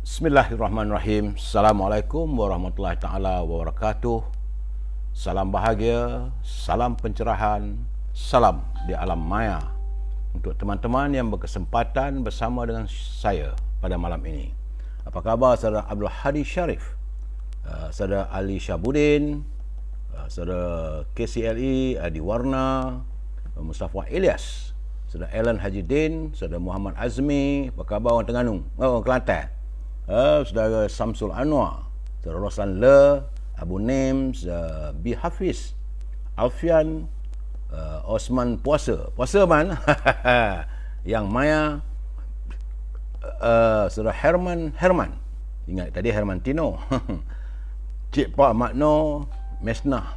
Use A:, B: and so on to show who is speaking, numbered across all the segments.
A: Bismillahirrahmanirrahim. Assalamualaikum warahmatullahi taala wabarakatuh. Salam bahagia, salam pencerahan, salam di alam maya untuk teman-teman yang berkesempatan bersama dengan saya pada malam ini. Apa khabar saudara Abdul Hadi Sharif, saudara Ali Syabuddin, saudara KCLE Adi Warna, Mustafa Ilyas, saudara Alan Haji Din, saudara Muhammad Azmi. Apa khabar orang Terengganu, orang Kelantan? Saudara Samsul Anwar, saudara Roslan Le, Abu Names, B. Hafiz, Alfian, Osman Puasa man yang Maya, saudara Herman, ingat tadi Herman Tino, Cik Pak Makno, Mesnah,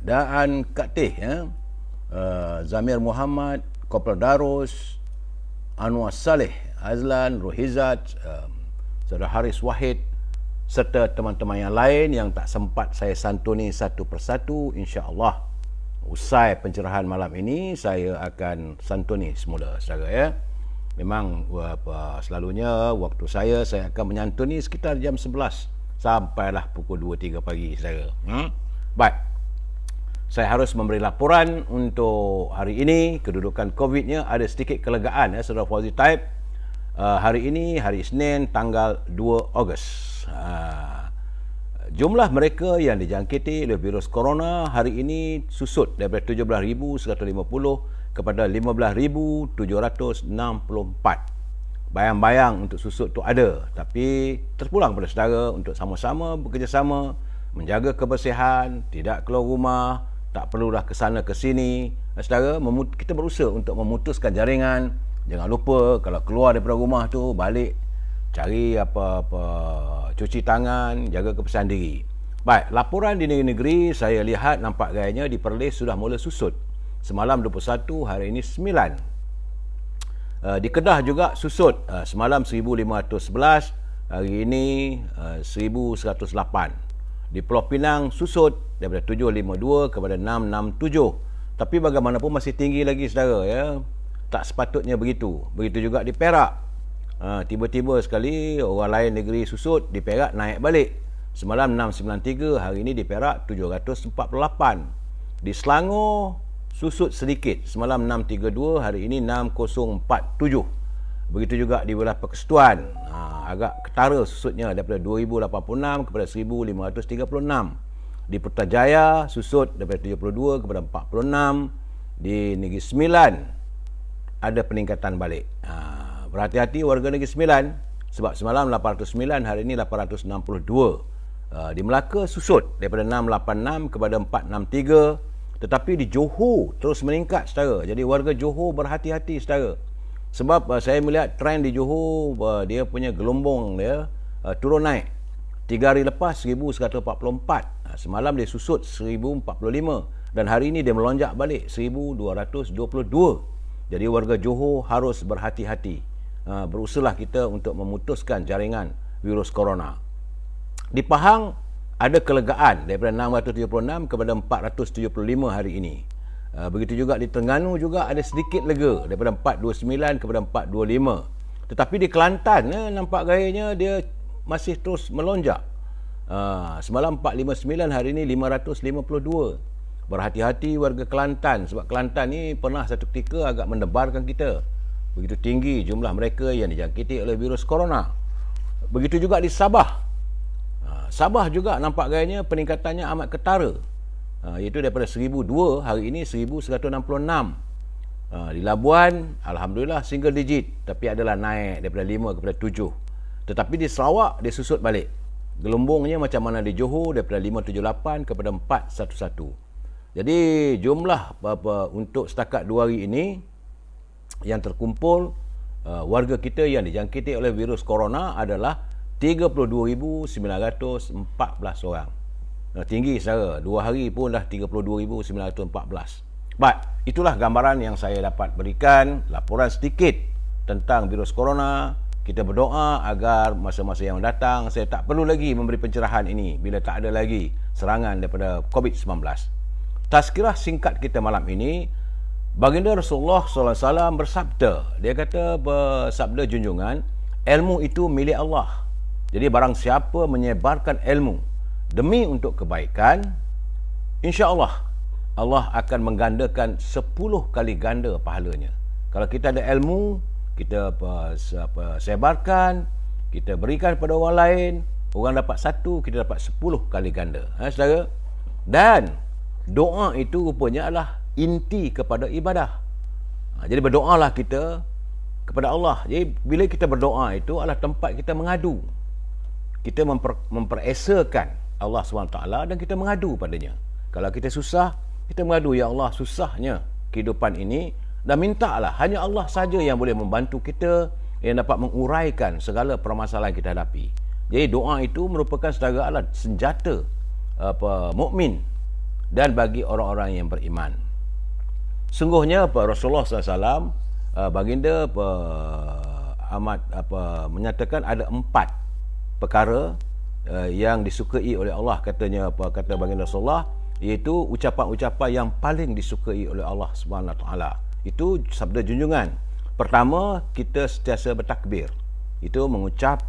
A: dan Kak Teh, Zamir Muhammad, Kopral Darus, Anwar Saleh, Azlan, Rohizat, saudara Haris Wahid, serta teman-teman yang lain yang tak sempat saya santuni satu persatu. InsyaAllah usai pencerahan malam ini saya akan santuni semula, saudara, ya. Memang selalunya waktu saya akan menyantuni sekitar jam 11 sampailah pukul 2-3 pagi, saudara. Baik, saya harus memberi laporan untuk hari ini. Kedudukan COVID-nya ada sedikit kelegaan, ya, saudara Fauzi Taib. Hari ini, hari Isnin, tanggal 2 Ogos. Jumlah mereka yang dijangkiti oleh virus corona hari ini susut daripada 17,150 kepada 15,764. Bayang-bayang untuk susut tu ada, tapi terpulang pada saudara untuk sama-sama bekerjasama, menjaga kebersihan, tidak keluar rumah, tak perlulah ke sana ke sini. Saudara, kita berusaha untuk memutuskan jaringan. Jangan lupa kalau keluar daripada rumah tu, balik cari apa-apa, cuci tangan, jaga kebersihan diri. Baik, laporan di negeri-negeri saya lihat nampak gayanya di Perlis sudah mula susut. Semalam 21, hari ini 9. Di Kedah juga susut. Semalam 1,511, hari ini 1,108. Di Pulau Pinang susut daripada 752 kepada 667. Tapi bagaimanapun masih tinggi lagi, saudara, ya. Tak sepatutnya begitu. Begitu juga di Perak. Tiba-tiba sekali orang lain negeri susut, di Perak naik balik. Semalam 693, hari ini di Perak 748. Di Selangor susut sedikit. Semalam 632, hari ini 6047. Begitu juga di wilayah Persekutuan. Agak ketara susutnya daripada 2086 kepada 1536. Di Putrajaya susut daripada 72 kepada 46. Di Negeri Sembilan ada peningkatan balik. Berhati-hati warga Negeri Sembilan, sebab semalam 809, hari ini 862. Di Melaka susut daripada 686 kepada 463. Tetapi di Johor terus meningkat, saudara. Jadi warga Johor berhati-hati, saudara. Sebab saya melihat trend di Johor, dia punya gelombang dia turun naik. 3 hari lepas 1144. Semalam dia susut 1045 dan hari ini dia melonjak balik 1222. Jadi warga Johor harus berhati-hati. Berusahalah kita untuk memutuskan jaringan virus corona. Di Pahang ada kelegaan daripada 676 kepada 475 hari ini. Begitu juga di Terengganu juga ada sedikit lega daripada 429 kepada 425. Tetapi di Kelantan nampak gayanya dia masih terus melonjak. Semalam 459, hari ini 552. Berhati-hati warga Kelantan, sebab Kelantan ni pernah satu ketika agak mendebarkan kita. Begitu tinggi jumlah mereka yang dijangkiti oleh virus corona. Begitu juga di Sabah. Sabah juga nampak gayanya peningkatannya amat ketara. Iaitu daripada 1002, hari ini 1166. Di Labuan, alhamdulillah single digit, tapi adalah naik daripada 5 kepada 7. Tetapi di Sarawak dia susut balik. Gelombongnya macam mana di Johor, daripada 578 kepada 411. Jadi jumlah untuk setakat 2 hari ini yang terkumpul warga kita yang dijangkiti oleh virus corona adalah 32,914 orang. Tinggi, saudara. 2 hari pun dah 32,914. Baik, itulah gambaran yang saya dapat berikan, laporan sedikit tentang virus corona. Kita berdoa agar masa-masa yang datang saya tak perlu lagi memberi pencerahan ini bila tak ada lagi serangan daripada COVID-19. Tazkirah singkat kita malam ini, baginda Rasulullah SAW bersabda. Dia kata, bersabda junjungan, ilmu itu milik Allah. Jadi barang siapa menyebarkan ilmu demi untuk kebaikan, insya-Allah Allah akan menggandakan 10 kali ganda pahalanya. Kalau kita ada ilmu, kita sebarkan, kita berikan pada orang lain, orang dapat 1, kita dapat 10 kali ganda. Saudara? Dan doa itu rupanya adalah inti kepada ibadah. Jadi berdoalah kita kepada Allah. Jadi bila kita berdoa itu adalah tempat kita mengadu. Kita memperesakan Allah SWT dan kita mengadu padanya. Kalau kita susah, kita mengadu, ya Allah, susahnya kehidupan ini, dan mintalah, hanya Allah saja yang boleh membantu kita, yang dapat menguraikan segala permasalahan kita hadapi. Jadi doa itu merupakan saudara alat senjata mukmin dan bagi orang-orang yang beriman. Sungguhnya Rasulullah SAW baginda amat menyatakan ada 4 perkara yang disukai oleh Allah, kata baginda Rasulullah, iaitu ucapan-ucapan yang paling disukai oleh Allah Subhanahu Wa Taala. Itu sabda junjungan. Pertama, kita sentiasa bertakbir. Itu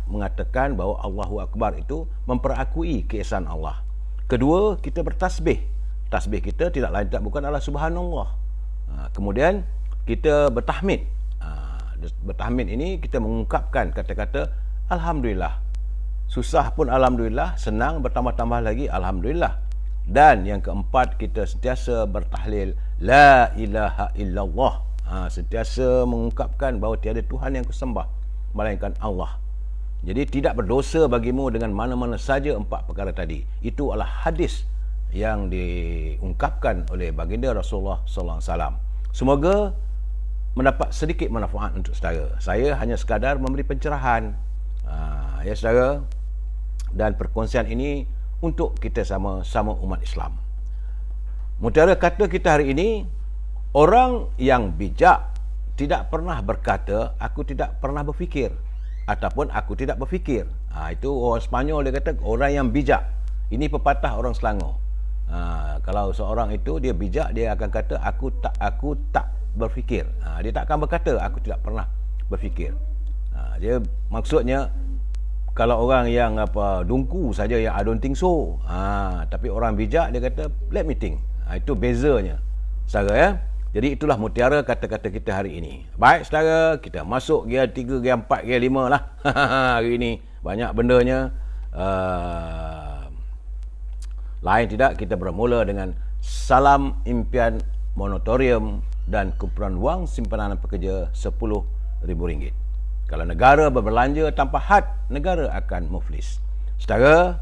A: mengatakan bahawa Allahu Akbar itu memperakui keesaan Allah. Kedua, kita bertasbih. Tasbih kita tidak lain tak bukan adalah subhanallah. Kemudian kita bertahmid. Bertahmid ini kita mengungkapkan kata-kata alhamdulillah. Susah pun alhamdulillah, senang bertambah-tambah lagi alhamdulillah. Dan yang keempat, kita sentiasa bertahlil la ilaha illallah. Sentiasa mengungkapkan bahawa tiada Tuhan yang kusembah melainkan Allah. Jadi tidak berdosa bagimu dengan mana-mana saja 4 perkara tadi. Itu adalah hadis yang diungkapkan oleh baginda Rasulullah sallallahu alaihi wasallam. Semoga mendapat sedikit manfaat untuk saudara. Saya hanya sekadar memberi pencerahan, ya saudara, dan perkongsian ini untuk kita sama-sama umat Islam. Mutiara kata kita hari ini, orang yang bijak tidak pernah berkata aku tidak pernah berfikir ataupun aku tidak berfikir. Itu orang Sepanyol dia kata orang yang bijak. Ini pepatah orang Selangor. Kalau seorang itu dia bijak, dia akan kata aku tak berfikir. Dia tak akan berkata aku tidak pernah berfikir. Dia maksudnya kalau orang yang dungku saja yang I don't think so. Tapi orang bijak dia kata let me think. Itu bezanya. Saudara ya. Jadi itulah mutiara kata-kata kita hari ini. Baik saudara, kita masuk gear 3, gear 4, gear 5 lah. Hari ini banyak bendanya. Lain tidak, kita bermula dengan salam impian moratorium dan kumpulan wang simpanan pekerja RM10,000. Kalau negara berbelanja tanpa had, negara akan muflis. Saudara,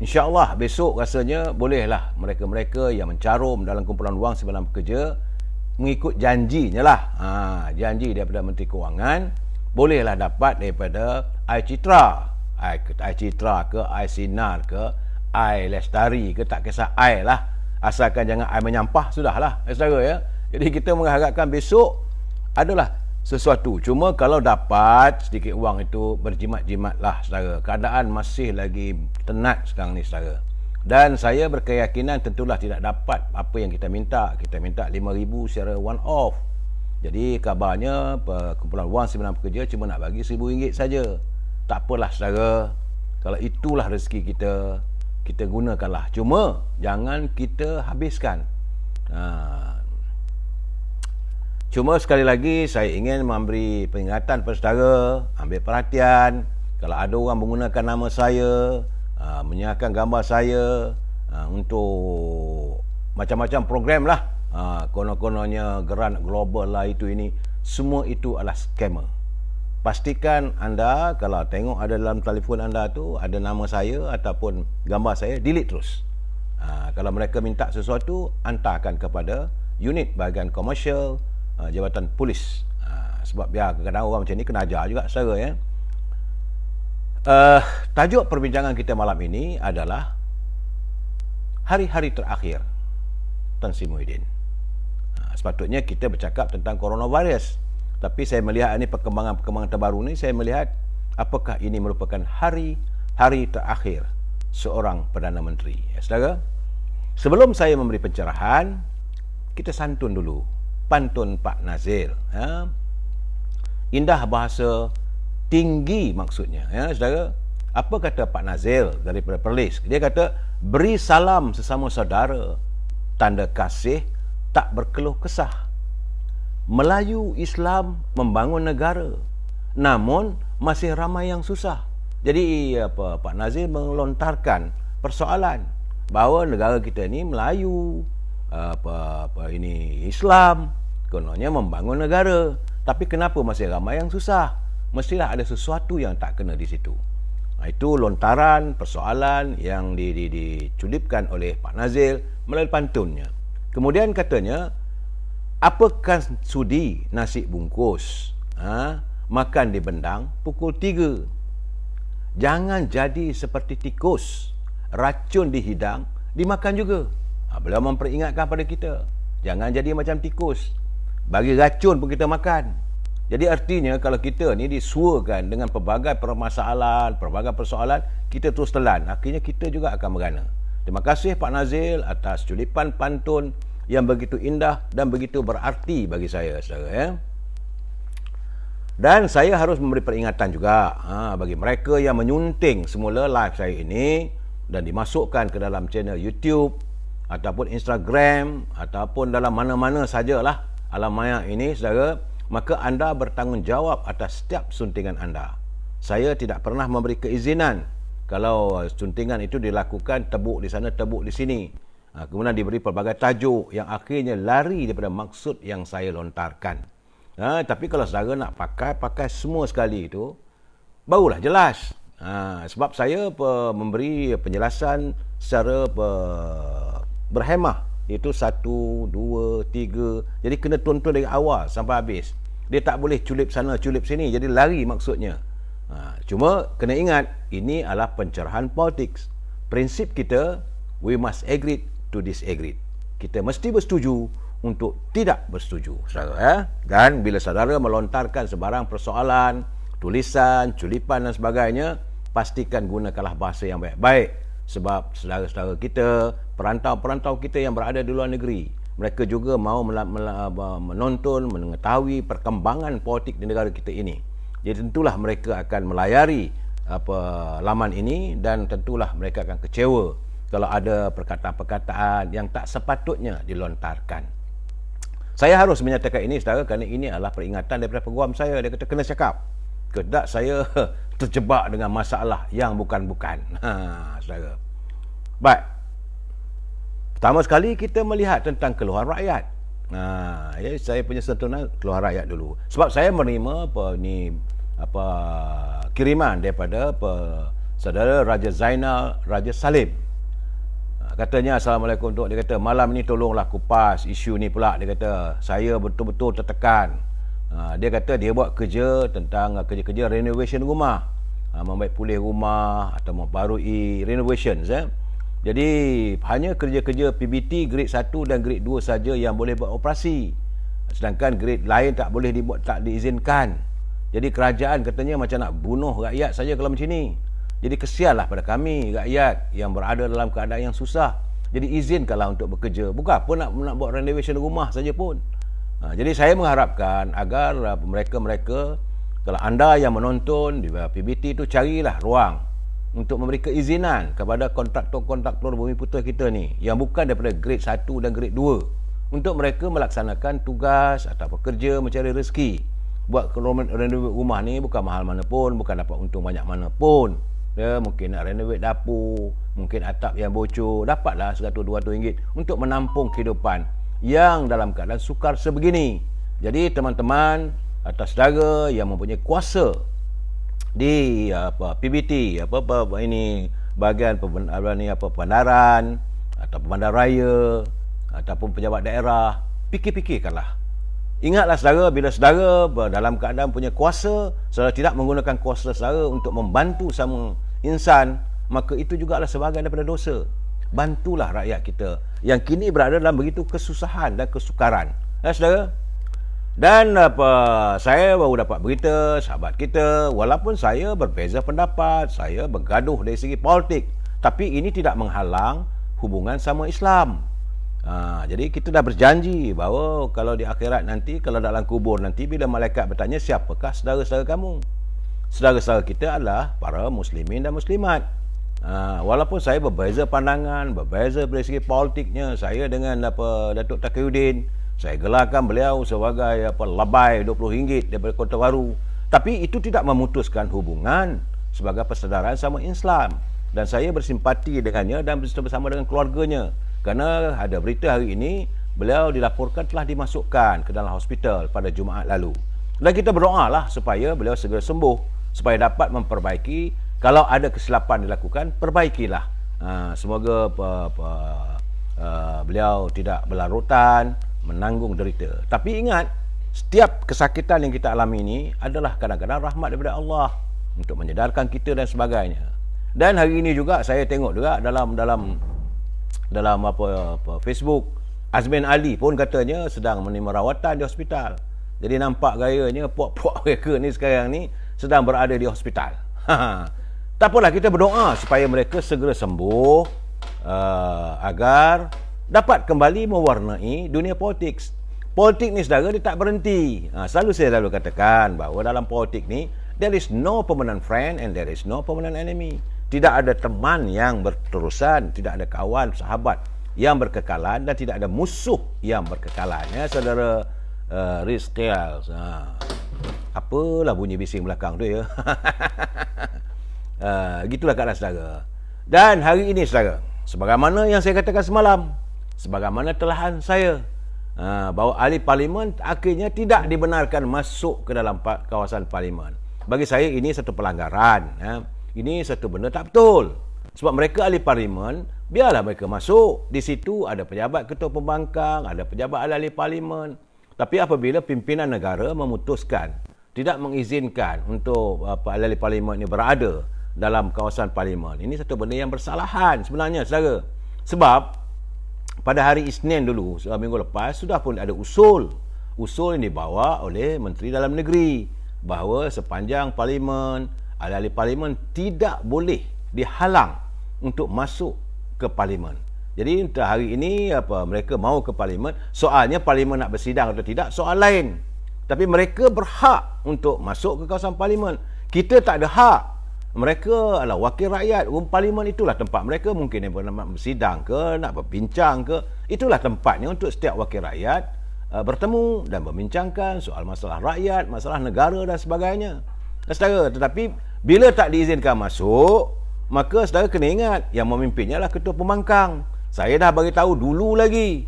A: insya-Allah besok rasanya bolehlah mereka-mereka yang mencarum dalam kumpulan wang simpanan pekerja mengikut janjinya lah. Janji daripada Menteri Kewangan, bolehlah dapat daripada iCitra. iCitra ke, iSinar ke, iLestari ke, tak kisah I lah. Asalkan jangan I menyampah, sudahlah. Saudara ya. Jadi kita mengharapkan besok adalah sesuatu. Cuma kalau dapat sedikit wang itu berjimat-jimat lah saudara. Keadaan masih lagi tenat sekarang ni saudara. Dan saya berkeyakinan tentulah tidak dapat apa yang kita minta. Kita minta RM5,000 secara one off. Jadi kabarnya kumpulan wang simpanan pekerja cuma nak bagi RM1,000 saja. Tak apalah saudara. Kalau itulah rezeki kita, kita gunakanlah. Cuma jangan kita habiskan. Cuma sekali lagi saya ingin memberi peringatan kepada saudara, ambil perhatian. Kalau ada orang menggunakan nama saya, menyiarkan gambar saya untuk macam-macam program lah, konon-kononnya geran global lah, itu ini, semua itu adalah scammer. Pastikan anda kalau tengok ada dalam telefon anda tu ada nama saya ataupun gambar saya, delete terus. Kalau mereka minta sesuatu, hantarkan kepada unit bahagian komersial, Jabatan Polis. Sebab biar kadang-kadang orang macam ni kena ajar juga saudara ya. Tajuk perbincangan kita malam ini adalah hari-hari terakhir Tan Sri Muhyiddin. Sepatutnya kita bercakap tentang coronavirus, tapi saya melihat ini perkembangan terbaru ni, saya melihat apakah ini merupakan hari-hari terakhir seorang Perdana Menteri. Ya, saudara, sebelum saya memberi pencerahan, kita santun dulu pantun Pak Nazil. Indah bahasa, tinggi maksudnya. Ya, saudara, Apa kata Pak Nazil daripada Perlis? Dia kata, beri salam sesama saudara, tanda kasih tak berkeluh kesah. Melayu Islam membangun negara, namun masih ramai yang susah. Jadi Pak Nazil melontarkan persoalan bahawa negara kita ni Melayu, ini Islam, kononnya membangun negara, tapi kenapa masih ramai yang susah? Mestilah ada sesuatu yang tak kena di situ. Itu lontaran persoalan yang diculipkan oleh Pak Nazil melalui pantunnya. Kemudian katanya, apakah sudi nasi bungkus makan di bendang pukul 3? Jangan jadi seperti tikus, racun dihidang dimakan juga. Beliau memperingatkan pada kita, jangan jadi macam tikus, bagi racun pun kita makan. Jadi artinya kalau kita ni disuakan dengan pelbagai permasalahan, pelbagai persoalan, kita terus telan, akhirnya kita juga akan merana. Terima kasih Pak Nazil atas culipan pantun yang begitu indah dan begitu berarti bagi saya, saudara. Dan saya harus memberi peringatan juga bagi mereka yang menyunting semula live saya ini dan dimasukkan ke dalam channel YouTube ataupun Instagram ataupun dalam mana-mana sajalah alam maya ini, saudara. Maka anda bertanggungjawab atas setiap suntingan anda. Saya tidak pernah memberi keizinan kalau suntingan itu dilakukan tebuk di sana, tebuk di sini. Kemudian diberi pelbagai tajuk yang akhirnya lari daripada maksud yang saya lontarkan. Tapi kalau saudara nak pakai semua sekali itu, barulah jelas. Sebab saya memberi penjelasan secara berhemah. Itu 1, 2, 3. Jadi kena tonton dari awal sampai habis. Dia tak boleh culip sana, culip sini. Jadi lari maksudnya. Cuma kena ingat, ini adalah pencerahan politik. Prinsip kita, we must agree to disagree. Kita mesti bersetuju untuk tidak bersetuju, saudara. Dan bila saudara melontarkan sebarang persoalan, tulisan, culipan dan sebagainya, pastikan gunakanlah bahasa yang baik-baik. Sebab saudara-saudara kita, perantau-perantau kita yang berada di luar negeri, mereka juga mahu menonton, mengetahui perkembangan politik di negara kita ini. Jadi tentulah mereka akan melayari laman ini dan tentulah mereka akan kecewa kalau ada perkataan-perkataan yang tak sepatutnya dilontarkan. Saya harus menyatakan ini, saudara, kerana ini adalah peringatan daripada peguam saya. Dia kata kena cakap. Kedak saya terjebak dengan masalah yang bukan-bukan. Saudara. Baik. Pertama sekali kita melihat tentang keluhan rakyat. Saya punya sentuhan keluhan rakyat dulu. Sebab saya menerima kiriman daripada saudara Raja Zainal Raja Salim. Katanya, Assalamualaikum Tok. Dia kata, malam ni tolonglah kupas isu ni pula. Dia kata, saya betul-betul tertekan. Dia kata dia buat kerja tentang kerja-kerja renovation rumah, membaik pulih rumah atau membarui renovations. Jadi hanya kerja-kerja PBT grade 1 dan grade 2 saja yang boleh beroperasi, sedangkan grade lain tak boleh dibuat, tak diizinkan. Jadi kerajaan katanya macam nak bunuh rakyat saja kalau macam ni. Jadi kesianlah pada kami rakyat yang berada dalam keadaan yang susah. Jadi izinkanlah untuk bekerja, bukan apa nak buat renovation rumah saja pun. Jadi saya mengharapkan agar mereka-mereka, kalau anda yang menonton di PBT itu, carilah ruang untuk memberi keizinan kepada kontraktor-kontraktor bumi putera kita ni yang bukan daripada grade 1 dan grade 2 untuk mereka melaksanakan tugas atau bekerja mencari rezeki. Buat renovate rumah ni bukan mahal mana pun, bukan dapat untung banyak mana pun. Mungkin nak renovate dapur, mungkin atap yang bocor, dapatlah 100-200 ringgit untuk menampung kehidupan yang dalam keadaan sukar sebegini. Jadi teman-teman atau saudara yang mempunyai kuasa di PBT, ini bahagian perbandaran atau bandaraya ataupun pejabat daerah, fikir-fikirkanlah. Ingatlah saudara, bila saudara dalam keadaan punya kuasa, saudara tidak menggunakan kuasa saudara untuk membantu sama insan, maka itu juga adalah sebahagian daripada dosa. Bantulah rakyat kita yang kini berada dalam begitu kesusahan dan kesukaran. Saudara. Dan saya baru dapat berita sahabat kita, walaupun saya berbeza pendapat, saya bergaduh dari segi politik, tapi ini tidak menghalang hubungan sama Islam. Jadi kita dah berjanji bahawa kalau di akhirat nanti, kalau dalam kubur nanti, bila malaikat bertanya, siapakah saudara-saudara kamu? saudara-saudara kita adalah para muslimin dan muslimat. Walaupun saya berbeza pandangan, berbeza dari segi politiknya, saya dengan Datuk Taqiyuddin, saya gelarkan beliau sebagai labai RM20 daripada Kota Baru, tapi itu tidak memutuskan hubungan sebagai persaudaraan sama Islam, dan saya bersimpati dengannya dan bersama dengan keluarganya, kerana ada berita hari ini beliau dilaporkan telah dimasukkan ke dalam hospital pada Jumaat lalu, dan kita berdoalah supaya beliau segera sembuh, supaya dapat memperbaiki. Kalau ada kesilapan dilakukan, perbaikilah. Semoga beliau tidak berlarutan, menanggung derita. Tapi ingat, setiap kesakitan yang kita alami ini adalah kadang-kadang rahmat daripada Allah untuk menyedarkan kita dan sebagainya. Dan hari ini juga saya tengok juga dalam Facebook, Azmin Ali pun katanya sedang menerima rawatan di hospital. Jadi nampak gayanya puak-puak mereka ni sekarang ni sedang berada di hospital. Tak apalah, kita berdoa supaya mereka segera sembuh, agar dapat kembali mewarnai dunia politik. Politik ni saudara, dia tak berhenti. Saya selalu katakan bahawa dalam politik ni there is no permanent friend and there is no permanent enemy. Tidak ada teman yang berterusan, tidak ada kawan, sahabat yang berkekalan, dan tidak ada musuh yang berkekalan. Ya, saudara Rizqiel. Apalah bunyi bising belakang tu ya. Gitulah keadaan saudara. Dan hari ini saudara, sebagaimana yang saya katakan semalam, sebagaimana telahan saya, bahawa ahli parlimen akhirnya tidak dibenarkan masuk ke dalam kawasan parlimen. Bagi saya ini satu pelanggaran. Ini satu benda tak betul. Sebab mereka ahli parlimen, biarlah mereka masuk. Di situ ada pejabat ketua pembangkang, ada pejabat ahli parlimen. Tapi apabila pimpinan negara memutuskan tidak mengizinkan untuk ahli parlimen ini berada dalam kawasan parlimen, ini satu benda yang bersalahan sebenarnya saudara. Sebab pada hari Isnin dulu, minggu lepas, sudah pun ada usul yang dibawa oleh Menteri Dalam Negeri bahawa sepanjang parlimen, ahli-ahli parlimen tidak boleh dihalang untuk masuk ke parlimen. Jadi untuk hari ini mereka mau ke parlimen, soalnya parlimen nak bersidang atau tidak soal lain. Tapi mereka berhak untuk masuk ke kawasan parlimen. Kita tak ada hak. Mereka adalah wakil rakyat. Parlimen itulah tempat mereka, mungkin nak bersidang ke, nak berbincang ke. Itulah tempatnya untuk setiap wakil rakyat bertemu dan membincangkan soal masalah rakyat, masalah negara dan sebagainya. Saudara, tetapi bila tak diizinkan masuk, maka saudara kena ingat yang memimpinnya adalah ketua pembangkang. Saya dah bagi tahu dulu lagi.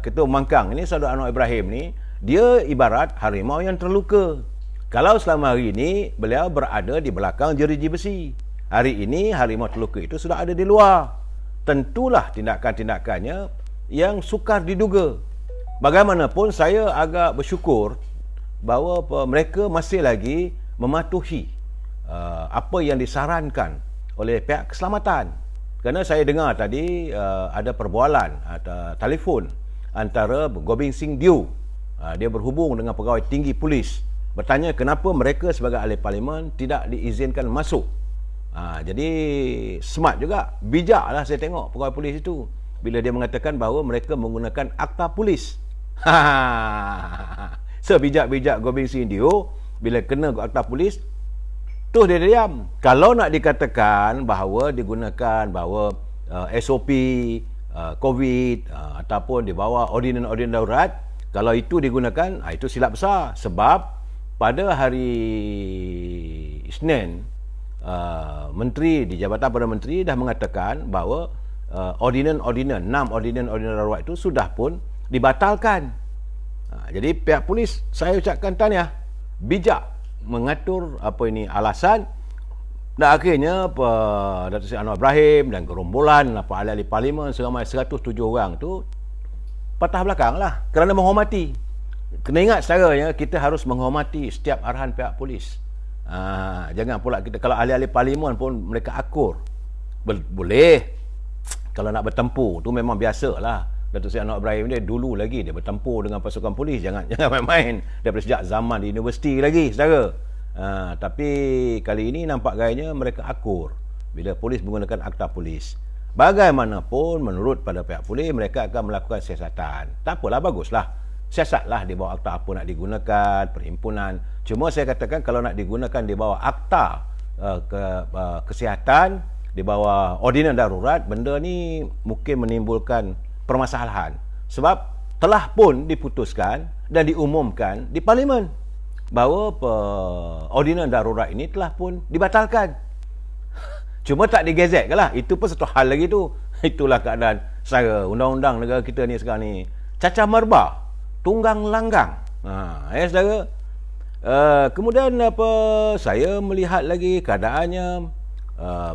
A: Ketua pembangkang ini, Saudara Anwar Ibrahim ni, dia ibarat harimau yang terluka. Kalau selama hari ini beliau berada di belakang jeriji besi, hari ini harimau terluka itu sudah ada di luar. Tentulah tindakan-tindakannya yang sukar diduga. Bagaimanapun saya agak bersyukur bahawa mereka masih lagi mematuhi apa yang disarankan oleh pihak keselamatan. Kerana saya dengar tadi ada perbualan atau telefon antara Gobind Singh Dew, dia berhubung dengan pegawai tinggi polis, bertanya kenapa mereka sebagai ahli parlimen tidak diizinkan masuk. Jadi smart juga, bijaklah saya tengok pegawai polis itu bila dia mengatakan bahawa mereka menggunakan akta polis. Sebijak-bijak Gobind Singh Dew, bila kena akta polis, tu dia diam. Kalau nak dikatakan bahawa digunakan bahawa SOP COVID ataupun di bawah ordinan-ordinan darurat, kalau itu digunakan, itu silap besar. Sebab pada hari Isnin, menteri di Jabatan Perdana Menteri dah mengatakan bahawa ordinan-ordinan 6 ordinan-ordinan darurat itu sudah pun dibatalkan. Jadi pihak polis, saya ucapkan tahniah, bijak mengatur alasan, dan akhirnya Datuk Seri Anwar Ibrahim dan gerombolan ahli-ahli parlimen seramai 107 orang tu patah belakang lah kerana menghormati. Kena ingat secaranya, kita harus menghormati setiap arahan pihak polis. Jangan pula kita, kalau ahli-ahli parlimen pun mereka akur, boleh. Kalau nak bertempur tu memang biasalah. Datuk Seri Anwar Ibrahim dia dulu lagi dia bertempur dengan pasukan polis, jangan main-main daripada sejak zaman di universiti lagi saudara. Tapi kali ini nampak gayanya mereka akur bila polis menggunakan akta polis. Bagaimanapun menurut pada pihak polis, mereka akan melakukan siasatan. Tak apalah, baguslah siasatlah di bawah akta apa nak digunakan, perhimpunan. Cuma saya katakan kalau nak digunakan di bawah akta kesihatan, di bawah ordinan darurat, benda ni mungkin menimbulkan permasalahan. Sebab telah pun diputuskan dan diumumkan di Parlimen bahawa ordinan darurat ini telah pun dibatalkan. Cuma tak digezetkan lah. Itu pun satu hal lagi tu. Itulah keadaan secara undang-undang negara kita ni sekarang ni. Cacah merbah, tunggang langgang. Saudara. Kemudian saya melihat lagi keadaannya,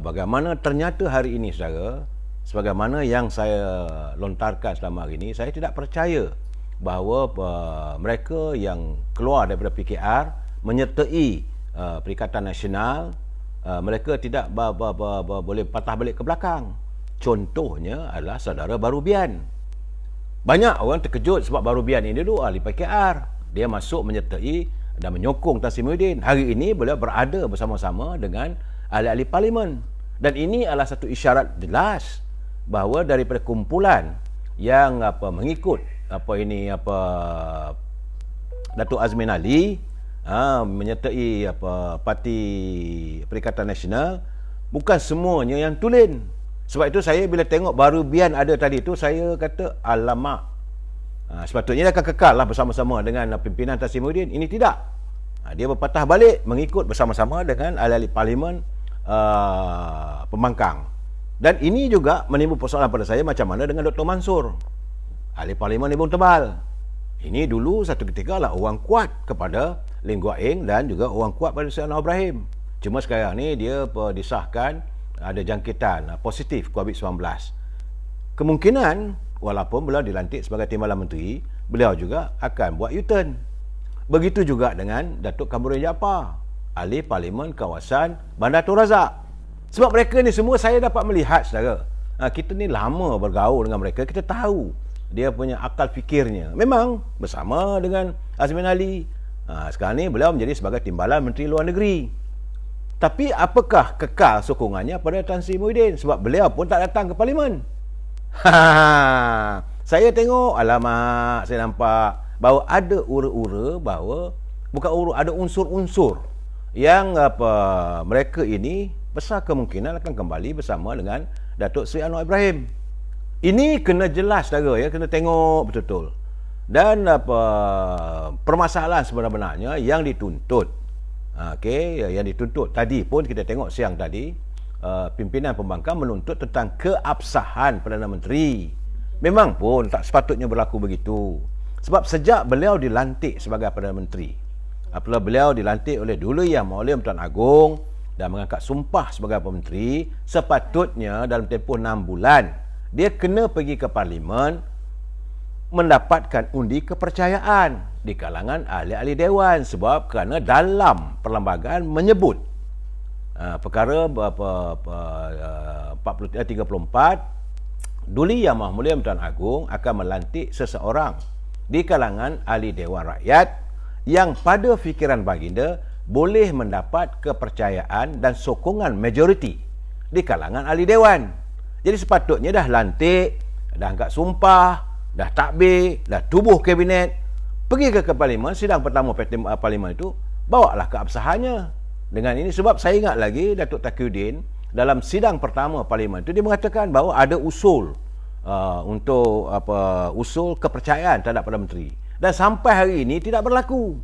A: bagaimana ternyata hari ini, saudara, sebagaimana yang saya lontarkan selama hari ini, saya tidak percaya bahawa mereka yang keluar daripada PKR menyertai Perikatan Nasional, mereka tidak boleh patah balik ke belakang. Contohnya adalah saudara Barubian. Banyak orang terkejut sebab Barubian ini dulu ahli PKR. Dia masuk menyertai dan menyokong Tan Sri Muhyiddin. Hari ini beliau berada bersama-sama dengan ahli-ahli Parlimen. Dan ini adalah satu isyarat jelas bahawa daripada kumpulan yang mengikut Datuk Azmin Ali, menyertai Parti Perikatan Nasional, bukan semuanya yang tulen. Sebab itu saya bila tengok Barubian ada tadi tu, saya kata alamak, sepatutnya dia akan kekal lah bersama-sama dengan pimpinan Tan Sri Muhyiddin. Ini tidak. Dia berpatah balik mengikut bersama-sama dengan ahli-ahli Parlimen pembangkang. Dan ini juga menimbul persoalan pada saya macam mana dengan Dr. Mansur, ahli Parlimen Ibu Tebal. Ini dulu satu ketika lah orang kuat kepada Lim Guat Eng dan juga orang kuat pada Sri Anwar Ibrahim. Cuma sekarang ni dia disahkan ada jangkitan positif COVID-19. Kemungkinan walaupun beliau dilantik sebagai Timbalan Menteri, beliau juga akan buat U-turn. Begitu juga dengan Datuk Kamruddin Jaafar, ahli Parlimen kawasan Bandar Tun Razak. Sebab mereka ni semua saya dapat melihat, saudara. Kita ni lama bergaul dengan mereka, kita tahu dia punya akal fikirnya. Memang bersama dengan Azmin Ali. Sekarang ni beliau menjadi sebagai Timbalan Menteri Luar Negeri. Tapi apakah kekal sokongannya pada Tan Sri Muhyiddin? Sebab beliau pun tak datang ke Parlimen. Saya tengok, alamak, saya nampak bahawa ada ura-ura bahawa, bukan ura, ada unsur-unsur yang mereka ini besar kemungkinan akan kembali bersama dengan Datuk Seri Anwar Ibrahim. Ini kena jelas, saudara, ya, kena tengok betul-betul. Dan permasalahan sebenarnya yang dituntut, yang dituntut tadi pun kita tengok siang tadi, pimpinan pembangkang menuntut tentang keabsahan Perdana Menteri. Memang pun tak sepatutnya berlaku begitu. Sebab sejak beliau dilantik sebagai Perdana Menteri, apabila beliau dilantik oleh Duli Yang Mulia Tuan Agong dan mengangkat sumpah sebagai Perdana Menteri, sepatutnya dalam tempoh 6 bulan dia kena pergi ke Parlimen mendapatkan undi kepercayaan di kalangan ahli-ahli Dewan. Sebab kerana dalam perlembagaan menyebut perkara 34, Duli Yang Mulia Tuan Agong akan melantik seseorang di kalangan ahli Dewan Rakyat yang pada fikiran baginda boleh mendapat kepercayaan dan sokongan majoriti di kalangan ahli Dewan. Jadi sepatutnya dah lantik, dah angkat sumpah, dah takbir, dah tubuh kabinet, pergi ke Parlimen, sidang pertama Parlimen itu, bawalah keabsahannya. Dengan ini, sebab saya ingat lagi Datuk Taqiyuddin dalam sidang pertama Parlimen itu dia mengatakan bahawa ada usul untuk usul kepercayaan terhadap Perdana Menteri, dan sampai hari ini tidak berlaku.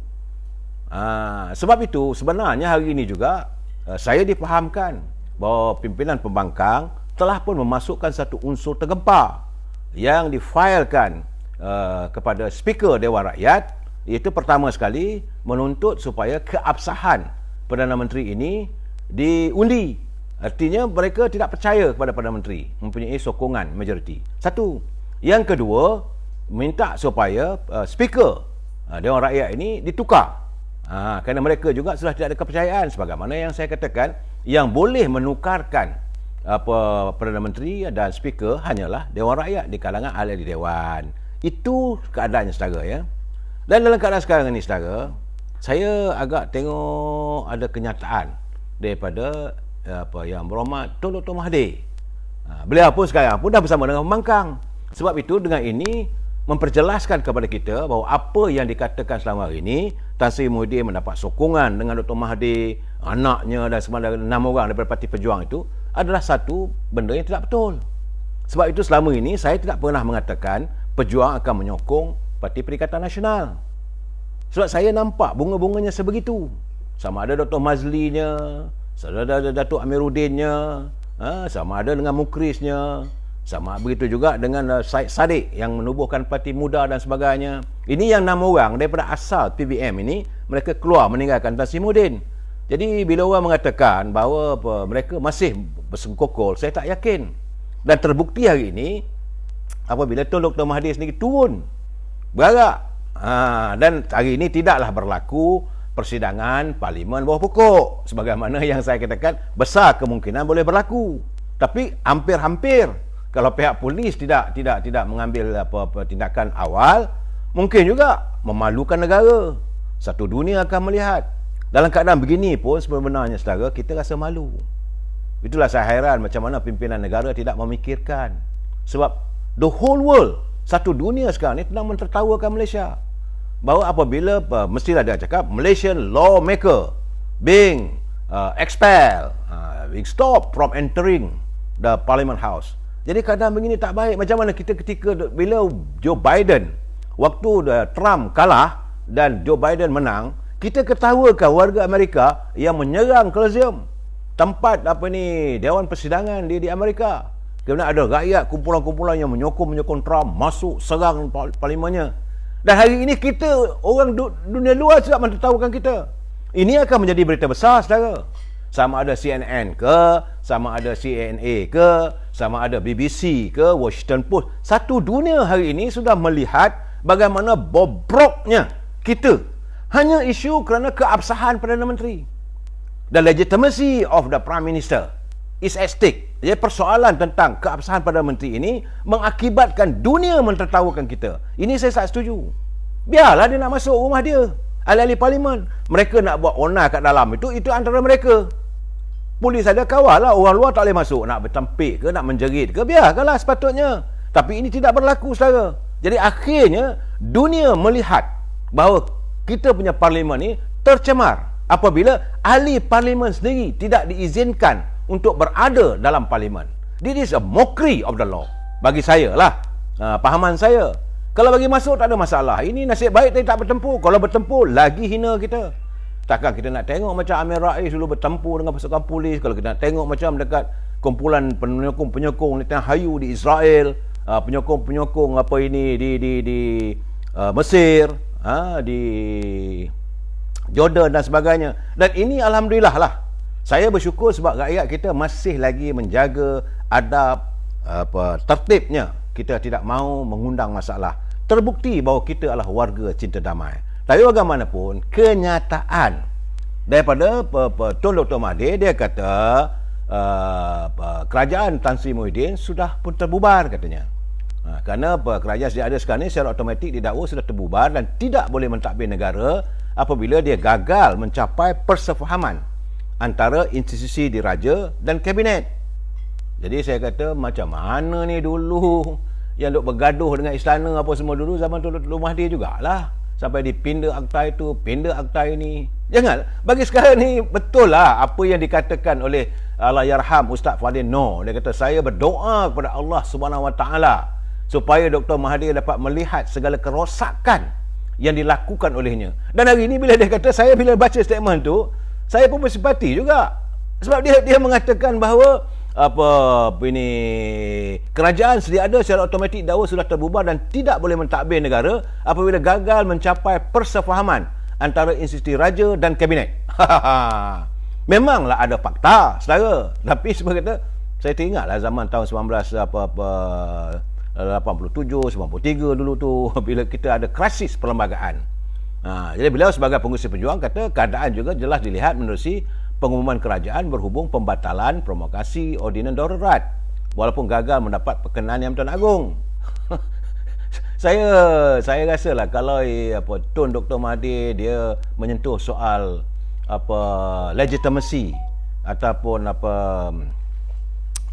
A: Sebab itu sebenarnya hari ini juga saya difahamkan bahawa pimpinan pembangkang telah pun memasukkan satu unsur tergempar yang difailkan kepada Speaker Dewan Rakyat, iaitu pertama sekali menuntut supaya keabsahan Perdana Menteri ini diundi. Artinya mereka tidak percaya kepada Perdana Menteri mempunyai sokongan majoriti. Satu. Yang kedua, minta supaya Speaker Dewan Rakyat ini ditukar. Kerana mereka juga sudah tidak ada kepercayaan, sebagaimana yang saya katakan, yang boleh menukarkan Perdana Menteri dan Speaker hanyalah Dewan Rakyat di kalangan ahli Dewan. Itu keadaannya, saudara, ya. Dan dalam keadaan sekarang ini, saudara, saya agak tengok ada kenyataan daripada Yang Berhormat Tun Dr. Mahathir. Beliau pun sekarang pun dah bersama dengan pembangkang. Sebab itu dengan ini memperjelaskan kepada kita bahawa apa yang dikatakan selama hari ini, Tan Sri Muhyiddin mendapat sokongan dengan Dr. Mahathir, anaknya dan semua 6 orang daripada Parti Pejuang itu adalah satu benda yang tidak betul. Sebab itu selama ini saya tidak pernah mengatakan Pejuang akan menyokong Parti Perikatan Nasional. Sebab saya nampak bunga-bunganya sebegitu. Sama ada Dr. Mazlinya, sama ada Datuk Amiruddinnya, sama ada dengan Mukrisnya, sama begitu juga dengan Syed Saddiq yang menubuhkan Parti Muda dan sebagainya. Ini yang 6 orang daripada asal PBM ini, mereka keluar meninggalkan Tan Sri Muhyiddin. Jadi bila orang mengatakan bahawa mereka masih bersengkokol, saya tak yakin. Dan terbukti hari ini apabila Tun Dr. Mahathir sendiri turun bergerak. Dan hari ini tidaklah berlaku persidangan Parlimen bawah pokok sebagaimana yang saya katakan besar kemungkinan boleh berlaku. Tapi hampir-hampir kalau pihak polis tidak mengambil tindakan awal, mungkin juga memalukan negara. Satu dunia akan melihat. Dalam keadaan begini pun sebenarnya saudara, kita rasa malu. Itulah saya hairan macam mana pimpinan negara tidak memikirkan. Sebab the whole world, satu dunia sekarang ni tengah mentertawakan Malaysia. Bahawa apabila mestilah dia cakap Malaysian lawmaker being expelled, being stopped from entering the Parliament House. Jadi keadaan begini tak baik. Macam mana kita ketika bila Joe Biden, waktu Trump kalah dan Joe Biden menang, kita ketawakan warga Amerika yang menyerang Coliseum, tempat Dewan Persidangan di Amerika. Kerana ada rakyat, kumpulan-kumpulan yang menyokong Trump masuk serang parlimennya. Dan hari ini kita, orang dunia luar juga mentertawakan kita. Ini akan menjadi berita besar, saudara. Sama ada CNN ke, sama ada CNA ke, sama ada BBC ke, Washington Post. Satu dunia hari ini sudah melihat bagaimana bobroknya kita. Hanya isu kerana keabsahan Perdana Menteri. The legitimacy of the Prime Minister is at stake. Jadi persoalan tentang keabsahan Perdana Menteri ini mengakibatkan dunia mentertawakan kita. Ini saya tak setuju. Biarlah dia nak masuk rumah dia, ahli-ahli parlimen. Mereka nak buat onar kat dalam itu antara mereka. Polis ada kawal lah, orang luar tak boleh masuk. Nak bertempik ke, nak menjerit ke, biarkanlah sepatutnya. Tapi ini tidak berlaku, saudara. Jadi akhirnya dunia melihat bahawa kita punya parlimen ni tercemar apabila ahli parlimen sendiri tidak diizinkan untuk berada dalam parlimen. This is a mockery of the law. Bagi saya lah, pahaman saya. Kalau bagi masuk tak ada masalah. Ini nasib baik tadi tak bertempur. Kalau bertempur, lagi hina kita. Takkan kita nak tengok macam Amir Rais dulu bertempur dengan pasukan polis. Kalau kita nak tengok macam dekat kumpulan penyokong-penyokong Netanyahu di Israel, penyokong-penyokong di Mesir, di Jordan dan sebagainya. Dan ini alhamdulillah lah. Saya bersyukur sebab rakyat kita masih lagi menjaga adab tertibnya. Kita tidak mahu mengundang masalah. Terbukti bahawa kita adalah warga cinta damai. Tapi bagaimanapun kenyataan daripada Tun Dr. Mahathir, dia kata kerajaan Tan Sri Muhyiddin sudah pun terbubar katanya. Kerana kerajaan yang ada sekarang ini secara automatik didakwa sudah terbubar dan tidak boleh mentadbir negara apabila dia gagal mencapai persefahaman antara institusi diraja dan kabinet. Jadi saya kata macam mana ni dulu yang duk bergaduh dengan istana apa semua dulu zaman Tun Dr. Mahathir jugalah. Sampai dipinda akta itu, pinda akta ini. Jangan. Bagi sekarang ni betul lah apa yang dikatakan oleh Allahyarham Ustaz Fadil Noor. Dia kata saya berdoa kepada Allah Subhanahu Wa Taala supaya Dr. Mahathir dapat melihat segala kerosakan yang dilakukan olehnya. Dan hari ini bila dia kata, saya bila baca statement tu, saya pun bersimpati juga. Sebab dia mengatakan bahawa kerajaan sedia ada secara automatik dakwa sudah terbubar dan tidak boleh mentadbir negara apabila gagal mencapai persefahaman antara institusi raja dan kabinet. Memanglah ada fakta, saudara. Tapi sebagai kata, saya teringatlah zaman tahun 87, 93 dulu tu bila kita ada krisis perlembagaan. Jadi beliau sebagai pengurusi pejuang kata keadaan juga jelas dilihat menerusi pengumuman kerajaan berhubung pembatalan promulgasi ordinan darurat walaupun gagal mendapat perkenan Yang Pertuan Agong. Saya rasalah kalau Tun Dr. Mahathir dia menyentuh soal legitimacy ataupun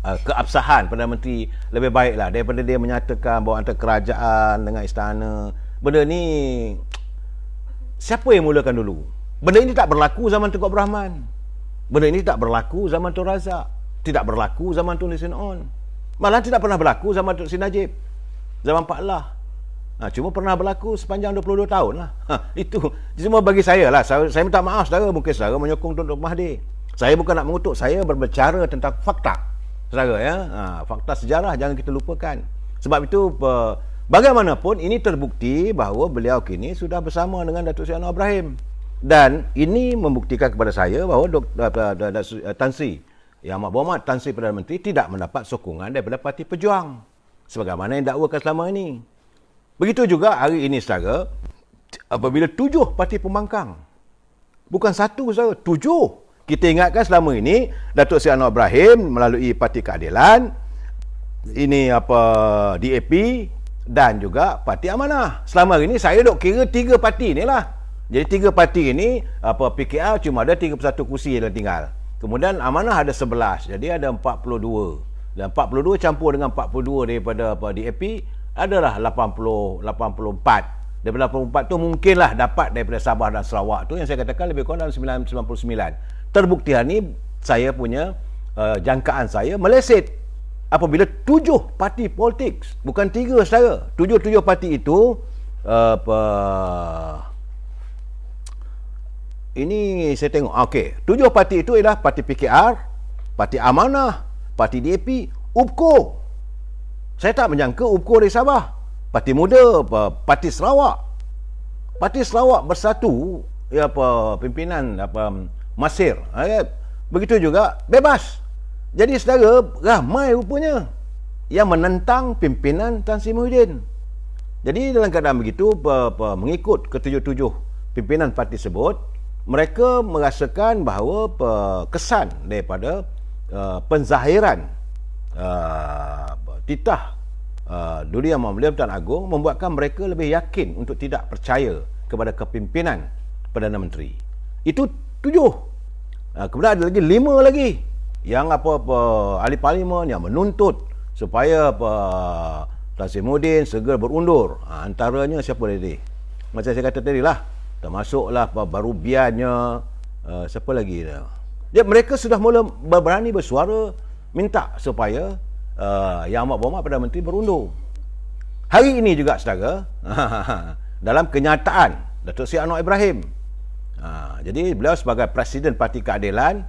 A: keabsahan Perdana Menteri lebih baiklah daripada dia menyatakan bahawa antara kerajaan dengan istana. Benda ni siapa yang mulakan dulu? Benda ini tak berlaku zaman Tengku Abdul Rahman. Benda ini tak berlaku zaman Tun Razak. Tidak berlaku zaman Tun Lee Hsien Loong. Malah tidak pernah berlaku zaman Tun Sri Najib. Zaman Pak Lah. Cuma pernah berlaku sepanjang 22 tahun lah. Itu semua bagi saya lah. Saya minta maaf saudara, mungkin saudara menyokong Tun Dr. Mahathir. Saya bukan nak mengutuk, saya berbicara tentang fakta. Saudara ya. Fakta sejarah jangan kita lupakan. Sebab itu bagaimanapun ini terbukti bahawa beliau kini sudah bersama dengan Datuk Seri Anwar Ibrahim. Dan ini membuktikan kepada saya bahawa Tan Sri Yang Amat Berhormat Tan Sri Perdana Menteri tidak mendapat sokongan daripada Parti Pejuang sebagaimana yang dakwakan selama ini. Begitu juga hari ini saudara, apabila 7 parti pembangkang, bukan 1 saudara, 7. Kita ingatkan selama ini Datuk Seri Anwar Ibrahim melalui Parti Keadilan, ini DAP dan juga Parti Amanah. Selama ini saya dok kira 3 parti ni lah. Jadi 3 parti ini PKR cuma ada 31 kursi yang tinggal. Kemudian Amanah ada 11. Jadi ada 42. Dan 42 campur dengan 42 daripada DAP adalah 84. Daripada 84 tu mungkinlah dapat daripada Sabah dan Sarawak tu yang saya katakan lebih kurang dalam 99. Terbukti hari ni saya punya jangkaan saya meleset apabila 7 parti politik, bukan 3 saudara. 7 parti itu ini saya tengok. Okey, 7 parti itu ialah Parti PKR, Parti Amanah, Parti DAP, UPKO. Saya tak menyangka UPKO dari Sabah. Parti Muda, Parti Sarawak. Parti Sarawak bersatu pimpinan Masir. Begitu juga bebas. Jadi saudara, ramai rupanya yang menentang pimpinan Tan Sri Muhyiddin. Jadi dalam keadaan begitu, mengikut ketujuh-tujuh pimpinan parti tersebut, mereka merasakan bahawa kesan daripada penzahiran titah Duli Yang Mulia Pertuan Agong membuatkan mereka lebih yakin untuk tidak percaya kepada kepimpinan Perdana Menteri. Itu 7. Kemudian ada lagi 5 lagi yang ahli parlimen yang menuntut supaya Tan Sri Muhyiddin segera berundur. Antaranya siapa tadi? Macam saya kata tadi lah, termasuklah Barubiannya, siapa lagi dia? Mereka sudah mula berani bersuara minta supaya Yang Amat Berhormat Perdana Menteri berundur. Hari ini juga saudara, dalam kenyataan Datuk Seri Anwar Ibrahim, jadi beliau sebagai Presiden Parti Keadilan,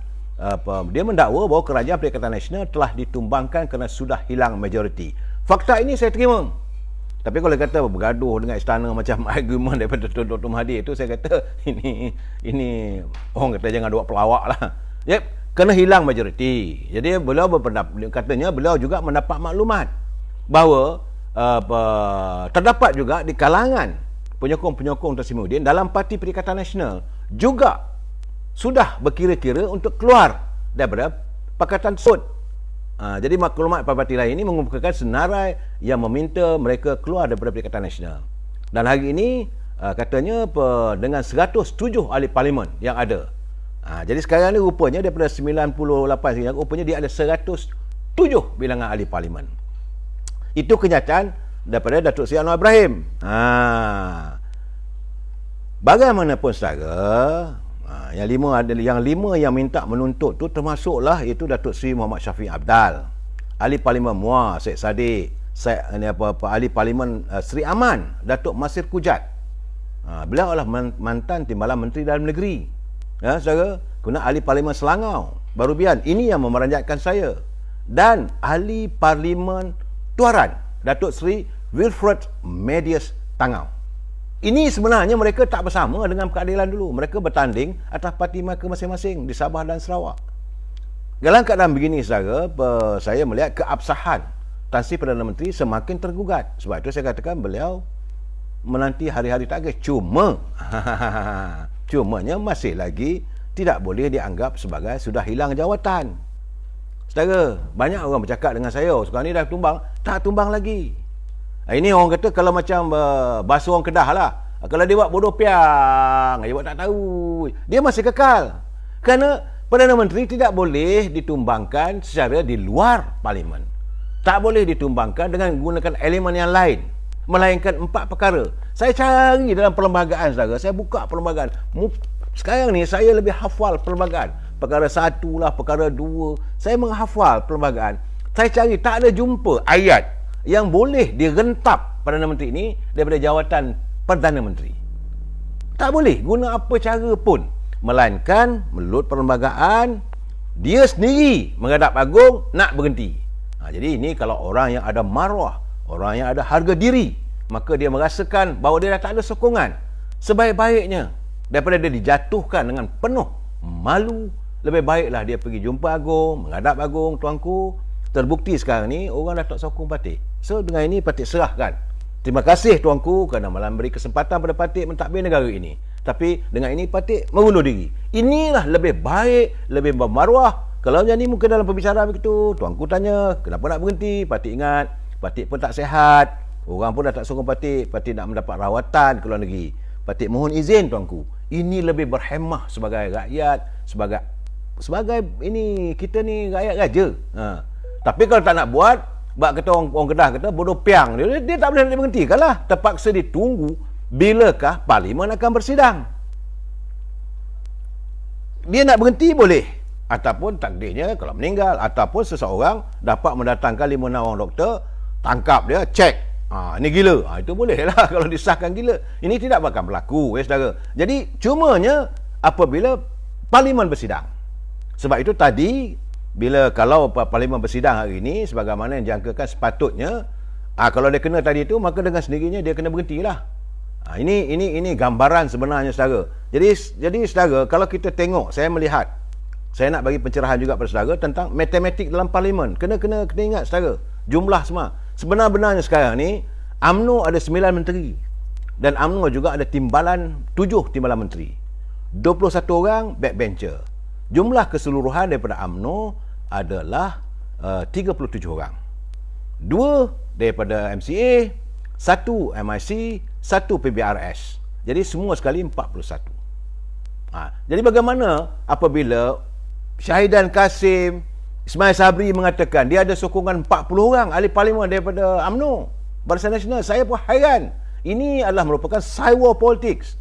A: dia mendakwa bahawa Kerajaan Perikatan Nasional telah ditumbangkan kerana sudah hilang majoriti. Fakta ini saya terima. Tapi kalau kata bergaduh dengan istana macam argument daripada Dr. Mahathir itu, saya kata ini orang kata jangan buat pelawak lah. Kena hilang majoriti. Jadi beliau katanya beliau juga mendapat maklumat bahawa terdapat juga di kalangan penyokong-penyokong Tan Sri Muhyiddin dalam Parti Perikatan Nasional juga sudah berkira-kira untuk keluar daripada pakatan tersebut. Jadi maklumat parti lain ini mengemukakan senarai yang meminta mereka keluar daripada Perikatan Nasional. Dan hari ini katanya dengan 107 ahli parlimen yang ada. Jadi sekarang ni rupanya daripada 98 sekarang, rupanya dia ada 107 bilangan ahli parlimen. Itu kenyataan daripada Datuk Seri Anwar Ibrahim. Bagaimanapun saudara, yang lima yang minta menuntut tu termasuklah itu Datuk Seri Muhammad Syafiq Abdal, ahli parlimen Muar Syed Saddiq, ahli parlimen Seri Aman Datuk Masir Kujat. Beliau adalah mantan Timbalan Menteri Dalam Negeri. Saudara, kemudian ahli parlimen Selangau Barubian, ini yang memeranjatkan saya. Dan ahli parlimen Tuaran Datuk Seri Wilfred Medias Tangau. Ini sebenarnya mereka tak bersama dengan Keadilan dulu. Mereka bertanding atas parti mereka masing-masing di Sabah dan Sarawak. Dalam keadaan begini saudara, saya melihat keabsahan Tan Sri Perdana Menteri semakin tergugat. Sebab itu saya katakan beliau menanti hari-hari takdir. Cumanya masih lagi tidak boleh dianggap sebagai sudah hilang jawatan. Saudara, banyak orang bercakap dengan saya, sekarang ni dah tumbang. Tak tumbang lagi. Ini orang kata kalau macam bahasa orang Kedah lah, kalau dia buat bodoh piang, dia buat tak tahu, dia masih kekal. Kerana Perdana Menteri tidak boleh ditumbangkan secara di luar Parlimen. Tak boleh ditumbangkan dengan menggunakan elemen yang lain, melainkan 4 perkara. Saya cari dalam perlembagaan, saudara. Saya buka perlembagaan. Sekarang ni saya lebih hafal perlembagaan. Perkara 1 lah, perkara 2. Saya menghafal perlembagaan. Saya cari, tak ada jumpa ayat yang boleh direntap Perdana Menteri ini daripada jawatan Perdana Menteri. Tak boleh guna apa cara pun, melainkan menurut perlembagaan dia sendiri menghadap agung nak berhenti. Jadi ini kalau orang yang ada maruah, orang yang ada harga diri, maka dia merasakan bahawa dia dah tak ada sokongan. Sebaik-baiknya daripada dia dijatuhkan dengan penuh malu, lebih baiklah dia pergi jumpa agung, menghadap agung. Tuanku, terbukti sekarang ni orang dah tak sokong Patik. So dengan ini Patik serahkan. Terima kasih tuanku kerana malam beri kesempatan pada Patik mentadbir negara ini. Tapi dengan ini Patik mengundur diri. Inilah lebih baik, lebih bermaruah. Kalau jadi mungkin dalam perbicaraan begitu, tuanku tanya kenapa nak berhenti. Patik ingat Patik pun tak sihat, orang pun dah tak sokong Patik. Patik nak mendapat rawatan ke luar negeri. Patik mohon izin tuanku. Ini lebih berhemah sebagai rakyat, sebagai ini kita ni rakyat raja. Tapi kalau tak nak buat, bak kata orang Kedah kata bodoh piang, dia tak boleh nak berhentikan lah. Terpaksa ditunggu bilakah Parlimen akan bersidang. Dia nak berhenti boleh, ataupun takdirnya kalau meninggal, ataupun seseorang dapat mendatangkan 5-6 orang doktor, tangkap dia, cek, ini gila, itu boleh lah kalau disahkan gila. Ini tidak bakal berlaku, saudara. Jadi cumanya apabila Parlimen bersidang. Sebab itu tadi kalau Parlimen bersidang hari ini sebagaimana yang dijangkakan sepatutnya, kalau dia kena tadi itu, maka dengan sendirinya dia kena berhentilah. Ini gambaran sebenarnya, saudara. Jadi saudara, kalau kita tengok, saya nak bagi pencerahan juga pada saudara tentang matematik dalam Parlimen. Kena ingat, saudara, jumlah semua. Sebenar-benarnya sekarang ni UMNO ada 9 menteri dan UMNO juga ada 7 timbalan menteri. 21 orang backbencher. Jumlah keseluruhan daripada UMNO adalah 37 orang. 2 daripada MCA, 1 MIC, 1 PBRS. Jadi semua sekali 41. Jadi bagaimana apabila Syahidan Kasim, Ismail Sabri mengatakan dia ada sokongan 40 orang ahli Parlimen daripada UMNO, Barisan Nasional. Saya pun hairan. Ini adalah merupakan cyber politics.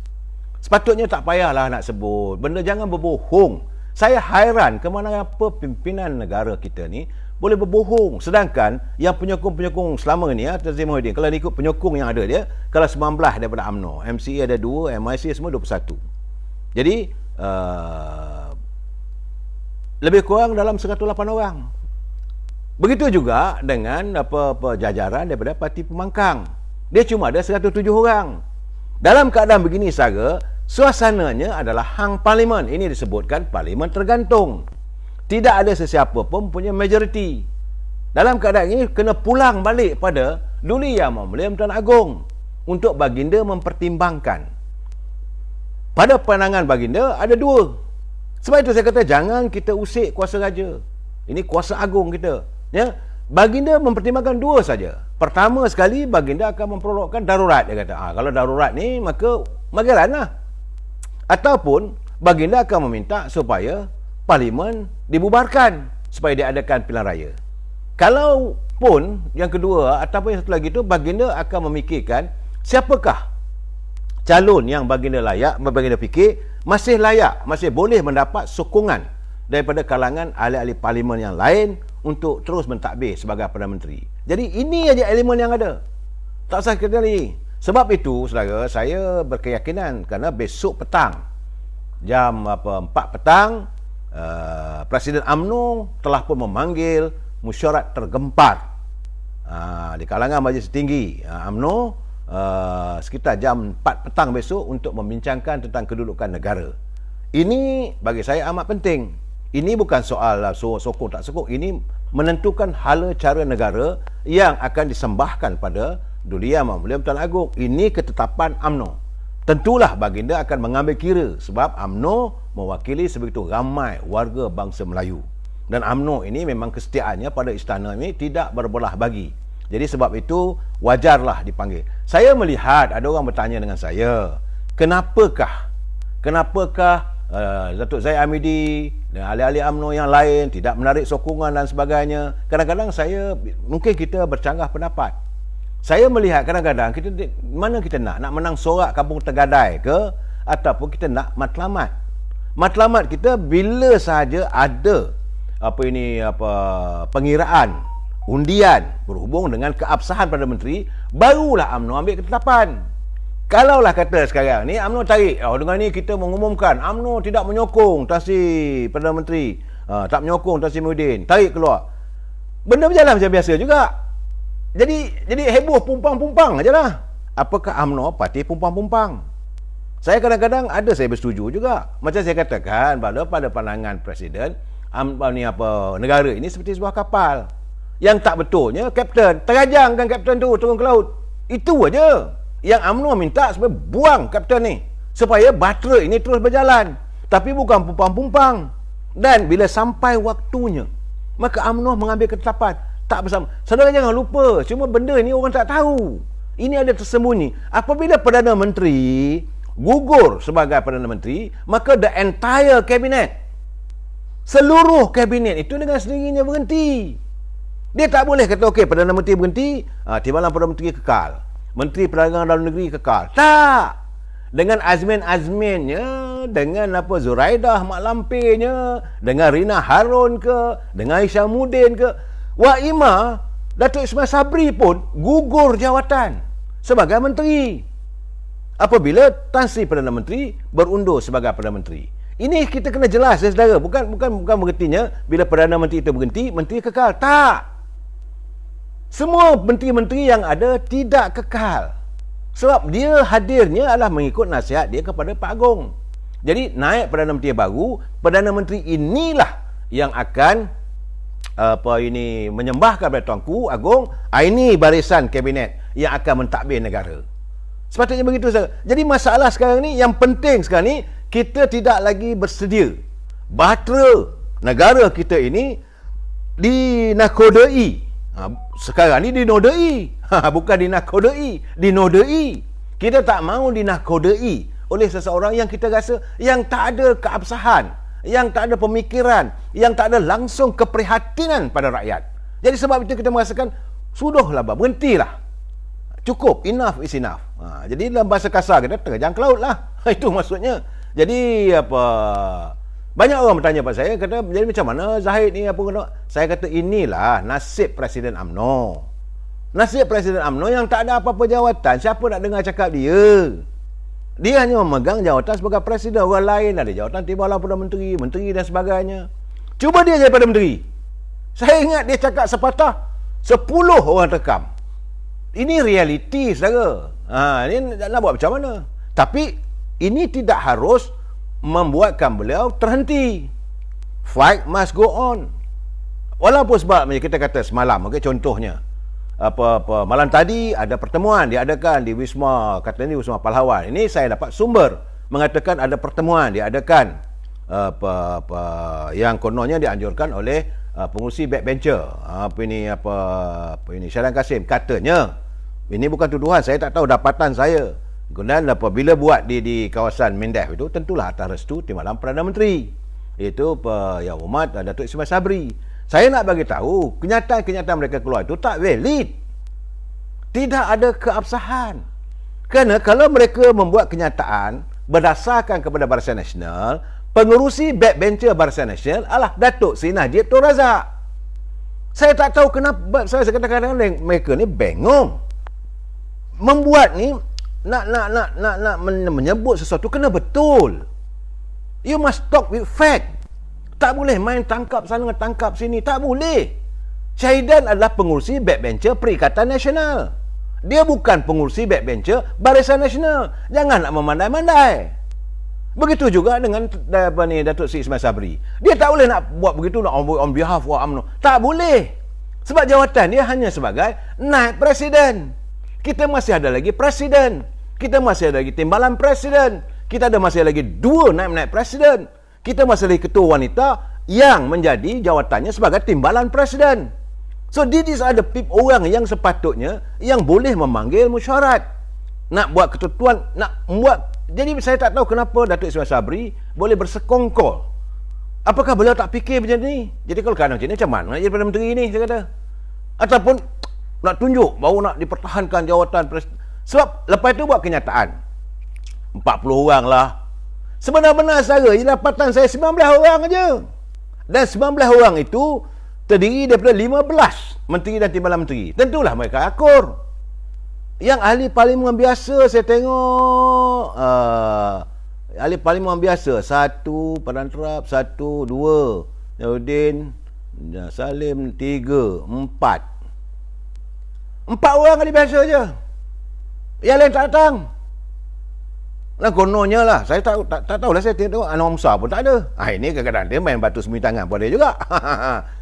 A: Sepatutnya tak payahlah nak sebut. Benda jangan berbohong. Saya hairan ke mana apa pimpinan negara kita ni boleh berbohong. Sedangkan yang penyokong-penyokong selama ni, Tazim Muhyiddin, kalau ikut penyokong yang ada dia, kalau 19 daripada UMNO, MCA ada 2, MIC semua 21. Jadi lebih kurang dalam 108 orang. Begitu juga dengan jajaran daripada Parti Pembangkang. Dia cuma ada 107 orang. Dalam keadaan begini saja, suasananya adalah hang Parlimen. Ini disebutkan Parlimen tergantung. Tidak ada sesiapa pun punya majoriti. Dalam keadaan ini kena pulang balik pada Duli Yang Mulia Tuan Agong untuk baginda mempertimbangkan. Pada pandangan baginda ada 2. Sebab itu saya kata jangan kita usik kuasa raja. Ini kuasa agung kita. Ya, baginda mempertimbangkan 2 saja. Pertama sekali baginda akan memperolokkan darurat. Dia kata, kalau darurat ni maka magiranlah. Ataupun baginda akan meminta supaya Parlimen dibubarkan supaya diadakan pilihan raya. Kalau pun yang kedua ataupun yang satu lagi tu, baginda akan memikirkan siapakah calon yang baginda layak, baginda fikir masih layak, masih boleh mendapat sokongan daripada kalangan ahli-ahli Parlimen yang lain untuk terus mentadbir sebagai Perdana Menteri. Jadi ini aja elemen yang ada. Tak usah kita lagi. Sebab itu, saudara, saya berkeyakinan kerana besok petang jam 4 petang Presiden UMNO telah pun memanggil mesyuarat tergempar di kalangan Majlis Tinggi UMNO sekitar jam 4 petang besok untuk membincangkan tentang kedudukan negara. Ini bagi saya amat penting. Ini bukan soal sokong tak sokong. Ini menentukan hala cara negara yang akan disembahkan pada Duli Yang Mulia Tuan Agong. Ini ketetapan UMNO. Tentulah baginda akan mengambil kira sebab UMNO mewakili sebegitu ramai warga bangsa Melayu. Dan UMNO ini memang kesetiaannya pada istana ini tidak berbelah bagi. Jadi sebab itu wajarlah dipanggil. Saya melihat ada orang bertanya dengan saya, kenapakah Datuk Zaid Hamidi dan ahli-ahli UMNO yang lain tidak menarik sokongan dan sebagainya. Kadang-kadang mungkin kita bercanggah pendapat. Saya melihat kadang-kadang mana kita nak menang sorak Kampung Tegadai ke, ataupun kita nak matlamat. Matlamat kita bila sahaja ada pengiraan undian berhubung dengan keabsahan Perdana Menteri, barulah UMNO ambil ketetapan. Kalaulah kata sekarang ni UMNO tarik, dengan ni kita mengumumkan UMNO tidak menyokong Tan Sri Perdana Menteri, tak menyokong Tan Sri Muhyiddin, tarik keluar, benda berjalan macam biasa juga. Jadi heboh pumpang-pumpang aje lah. Apakah UMNO parti pumpang-pumpang? Saya kadang-kadang saya bersetuju juga. Macam saya katakan, pada pandangan Presiden, negara ini seperti sebuah kapal. Yang tak betulnya kapten, terajangkan kapten tu turun ke laut. Itu aja. Yang UMNO minta supaya buang kapten ni, supaya bahtera ini terus berjalan. Tapi bukan pumpang-pumpang. Dan bila sampai waktunya, maka UMNO mengambil ketetapan. Tak bersama. Saudara jangan lupa, cuma benda ni orang tak tahu. Ini ada tersembunyi. Apabila Perdana Menteri gugur sebagai Perdana Menteri, maka the entire cabinet, seluruh kabinet itu dengan sendirinya berhenti. Dia tak boleh kata okey Perdana Menteri berhenti, timbalan Perdana Menteri kekal, Menteri Perdagangan Dalam Negeri kekal. Tak. Dengan azmin-azminnya, dengan Zuraidah Mak Lampirnya, dengan Rina Harun ke, dengan Isyamuddin ke, Ima Datuk Ismail Sabri pun gugur jawatan sebagai menteri apabila Tan Sri Perdana Menteri berundur sebagai Perdana Menteri. Ini kita kena jelas, saudara. Bukan mengertinya bila Perdana Menteri itu berhenti, menteri kekal. Tak. Semua menteri-menteri yang ada tidak kekal. Sebab dia hadirnya adalah mengikut nasihat dia kepada Pak Agong. Jadi naik Perdana Menteri baru, Perdana Menteri inilah yang akan menyembahkan kepada Tuanku Agong. Ini barisan kabinet yang akan mentadbir negara. Sepatutnya begitu saja. Jadi masalah sekarang ni, yang penting sekarang ni, kita tidak lagi bersedia bahtera negara kita ini dinakodai. Sekarang ni dinodai. Bukan dinakodai, dinodai. Kita tak mahu dinakodai oleh seseorang yang kita rasa yang tak ada keabsahan, yang tak ada pemikiran, yang tak ada langsung keprihatinan pada rakyat. Jadi sebab itu kita merasakan sudahlah, berhentilah, cukup, enough is enough. Jadi dalam bahasa kasar kita terjang ke laut lah. Itu maksudnya. Jadi banyak orang bertanya pada saya, kata jadi macam mana Zahid ni saya kata inilah nasib Presiden UMNO. Nasib Presiden UMNO yang tak ada apa-apa jawatan. Siapa nak dengar cakap dia? Dia hanya memegang jawatan sebagai presiden. Orang lain ada jawatan timbalan Perdana Menteri, menteri dan sebagainya. Cuba dia jadi Perdana Menteri. Saya ingat dia cakap sepatah 10 orang tekam. Ini realiti, saudara. Ini nak buat macam mana? Tapi ini tidak harus membuatkan beliau terhenti. Fight must go on. Walaupun sebab kita kata semalam, contohnya malam tadi ada pertemuan diadakan di Wisma, katanya Wisma Pahlawan. Ini saya dapat sumber mengatakan ada pertemuan diadakan yang kononnya dianjurkan oleh pengurusi backbencher ini Syahdan Kasim. Katanya ini bukan tuduhan, saya tak tahu, dapatan saya. Kemudian apabila buat di kawasan Mendef itu, tentulah atas restu timbalan Perdana Menteri, iaitu Yang Hormat Datuk Ismail Sabri. Saya nak bagi tahu, kenyataan mereka keluar itu tak valid. Tidak ada keabsahan. Kerana kalau mereka membuat kenyataan berdasarkan kepada Barisan Nasional, pengerusi backbencher Barisan Nasional adalah Datuk Seri Najib Tun Razak. Saya tak tahu kenapa, saya katakan mereka ni bengong. Membuat ni nak menyebut sesuatu kena betul. You must talk with fact. Tak boleh main tangkap sana, tangkap sini. Tak boleh. Syahidan adalah pengurusi backbencher Perikatan Nasional. Dia bukan pengurusi backbencher Barisan Nasional. Jangan nak memandai-mandai. Begitu juga dengan Datuk Seri Ismail Sabri. Dia tak boleh nak buat begitu on behalf of UMNO. Tak boleh. Sebab jawatan dia hanya sebagai naib presiden. Kita masih ada lagi presiden. Kita masih ada lagi timbalan presiden. Kita masih lagi 2 naib-naib presiden. Kita masih lagi ketua wanita yang menjadi jawatannya sebagai timbalan presiden. So these are the orang yang sepatutnya yang boleh memanggil mesyuarat, nak buat ketentuan, nak membuat Jadi saya tak tahu kenapa Datuk Ismail Sabri boleh bersekongkol. Apakah beliau tak fikir macam ni? Jadi kalau keadaan macam ni, macam mana jadi Perdana Menteri ni, saya kata. Ataupun nak tunjuk baru nak dipertahankan jawatan presiden. Sebab lepas itu buat kenyataan 40 orang lah. Sebenar-benar saya dapatan saya 19 orang aja. Dan 19 orang itu terdiri daripada 15 menteri dan timbalan menteri. Tentulah mereka akur. Yang ahli parlimen biasa saya tengok ahli parlimen biasa 1 Padan Terap, 1, 2 Nordin, Salim, 3, 4 orang ahli biasa je. Yang lain tak datang. Lah kononnya lah, saya tak tahulah, saya tengok Anwar Musa pun tak ada. Ini kadang-kadang dia main batu sembunyi tangan pada dia juga.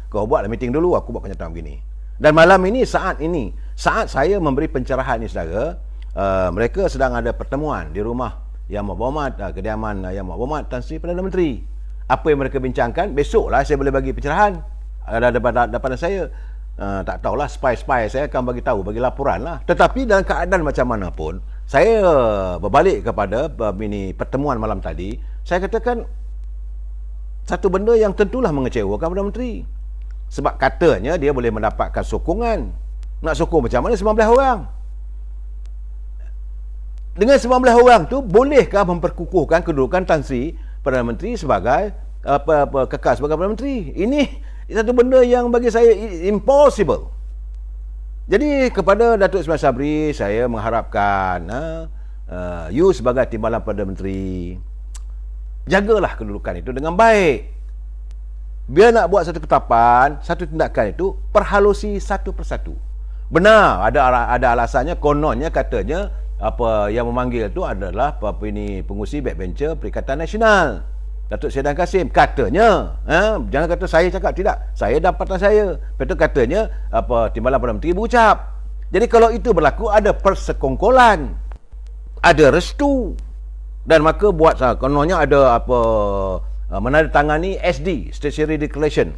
A: Kau buatlah meeting dulu, aku buat kenyataan begini. Dan malam ini, saat saya memberi pencerahan ni saudara, mereka sedang ada pertemuan di rumah Yang Berhormat, kediaman Yang Berhormat Tan Sri Perdana Menteri. Apa yang mereka bincangkan, besoklah saya boleh bagi pencerahan. Ada daripada saya. Tak tahulah, spy saya akan bagi tahu, bagi laporan lah. Tetapi dalam keadaan macam mana pun, saya berbalik kepada pertemuan malam tadi, saya katakan satu benda yang tentulah mengecewakan Perdana Menteri. Sebab katanya dia boleh mendapatkan sokongan. Nak sokong macam mana 19 orang? Dengan 19 orang tu, bolehkah memperkukuhkan kedudukan Tan Sri Perdana Menteri sebagai kekal sebagai Perdana Menteri? Ini satu benda yang bagi saya impossible. Jadi kepada Datuk Ismail Sabri, saya mengharapkan you sebagai timbalan Perdana Menteri, jagalah kedudukan itu dengan baik. Biar nak buat satu ketetapan, satu tindakan itu perhalusi satu persatu. Benar, ada alasannya, kononnya katanya apa yang memanggil itu adalah pengurusi backbencher Perikatan Nasional, Datuk Syedan Kasim. Katanya, jangan kata saya cakap, tidak. Saya dapatan saya. Lepas itu katanya timbalan Perdana Menteri berucap. Jadi kalau itu berlaku, ada persekongkolan, ada restu. Dan maka buat kononnya ada menandatangani SD, Statutory Declaration.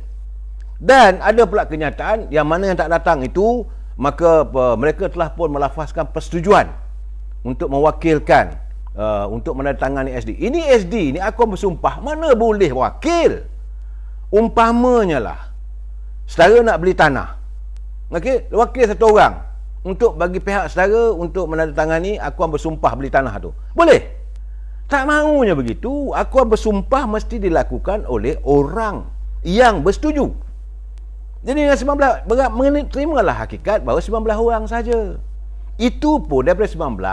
A: Dan ada pula kenyataan yang mana yang tak datang itu, maka mereka telah pun melafazkan persetujuan untuk mewakilkan untuk menandatangani SD. Ini SD ni aku bersumpah mana boleh wakil. Umpamanya lah, saudara nak beli tanah, okey, wakil satu orang untuk bagi pihak saudara untuk menandatangani akuan bersumpah beli tanah tu, boleh? Tak mahunya begitu. Akuan bersumpah mesti dilakukan oleh orang yang bersetuju. Jadi dengan 19, terimalah hakikat bahawa 19 orang saja. Itu pun daripada 19,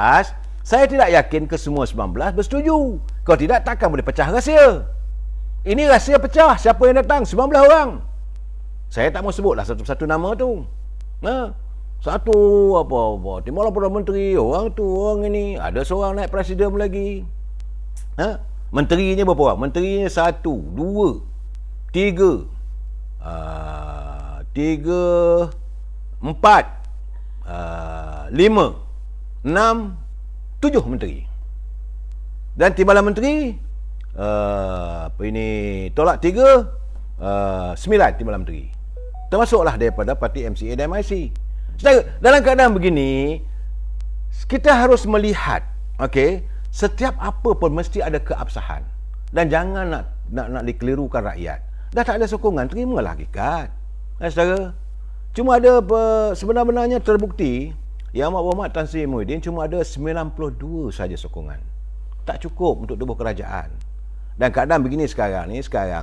A: saya tidak yakin ke semua 19 bersetuju. Kalau tidak, takkan boleh pecah rahsia. Ini rahsia pecah. Siapa yang datang? 19 orang. Saya tak mau sebutlah satu-satu nama tu. Satu timbalan Perdana Menteri, orang tu, orang ini. Ada seorang naik presiden lagi. Menterinya berapa orang? Menterinya 1, 2, 3, 4, 5, 6, 7 menteri. Dan timbalan menteri tolak 3, 9 timbalan menteri. Termasuklah daripada parti MCA dan MIC. Dalam keadaan begini, kita harus melihat, okey, setiap apa pun mesti ada keabsahan. Dan jangan nak dikelirukan rakyat. Dah tak ada sokongan, terimalah hakikat. Saudara, cuma ada sebenar-benarnya terbukti Yang Berhormat Tan Sri Muhyiddin cuma ada 92 saja sokongan. Tak cukup untuk tubuh kerajaan. Dan keadaan begini sekarang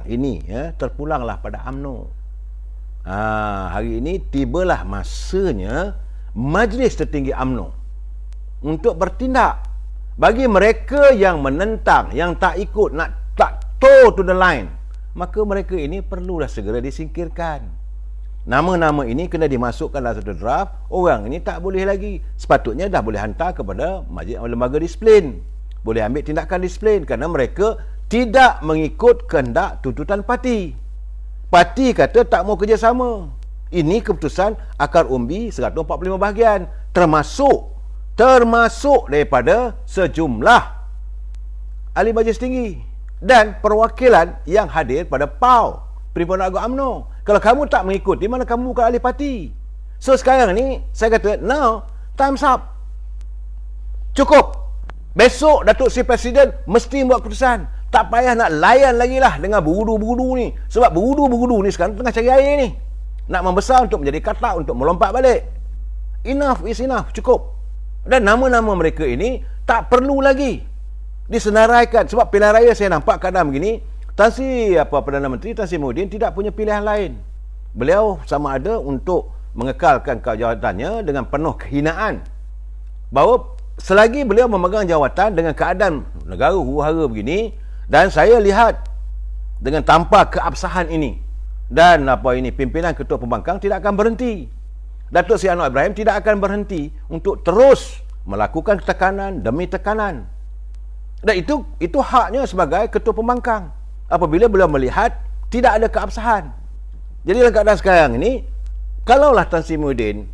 A: ini terpulanglah pada UMNO. Hari ini tibalah masanya Majlis Tertinggi UMNO untuk bertindak. Bagi mereka yang menentang, yang tak ikut, tak toe to the line, maka mereka ini perlulah segera disingkirkan. Nama-nama ini kena dimasukkan dalam satu draft. Orang ini tak boleh lagi. Sepatutnya dah boleh hantar kepada lembaga disiplin. Boleh ambil tindakan disiplin kerana mereka tidak mengikut kehendak tuntutan parti. Parti kata tak mau kerjasama. Ini keputusan akar umbi 145 bahagian. Termasuk daripada sejumlah ahli majlis tinggi dan perwakilan yang hadir pada PAU, Perhimpunan Agung UMNO. Kalau kamu tak mengikuti, mana kamu bukan ahli parti. So sekarang ni saya kata, now time's up. Cukup. Besok Datuk Seri Presiden mesti buat keputusan. Tak payah nak layan lagi lah dengan berudu-berudu ni. Sebab berudu-berudu ni sekarang tengah cari air ni. Nak membesar untuk menjadi katak, untuk melompat balik. Enough is enough. Cukup. Dan nama-nama mereka ini tak perlu lagi disenaraikan. Sebab pilihan raya saya nampak keadaan begini, Perdana Menteri Tan Sri Muhyiddin tidak punya pilihan lain. Beliau sama ada untuk mengekalkan jawatannya dengan penuh kehinaan. Bahawa selagi beliau memegang jawatan dengan keadaan negara huru-hara begini, dan saya lihat dengan tanpa keabsahan ini, dan pimpinan Ketua Pembangkang tidak akan berhenti. Datuk Seri Anwar Ibrahim tidak akan berhenti untuk terus melakukan tekanan demi tekanan. Dan itu haknya sebagai Ketua Pembangkang apabila beliau melihat tidak ada keabsahan. Jadi dalam keadaan sekarang ini, kalaulah Tan Sri Muhyiddin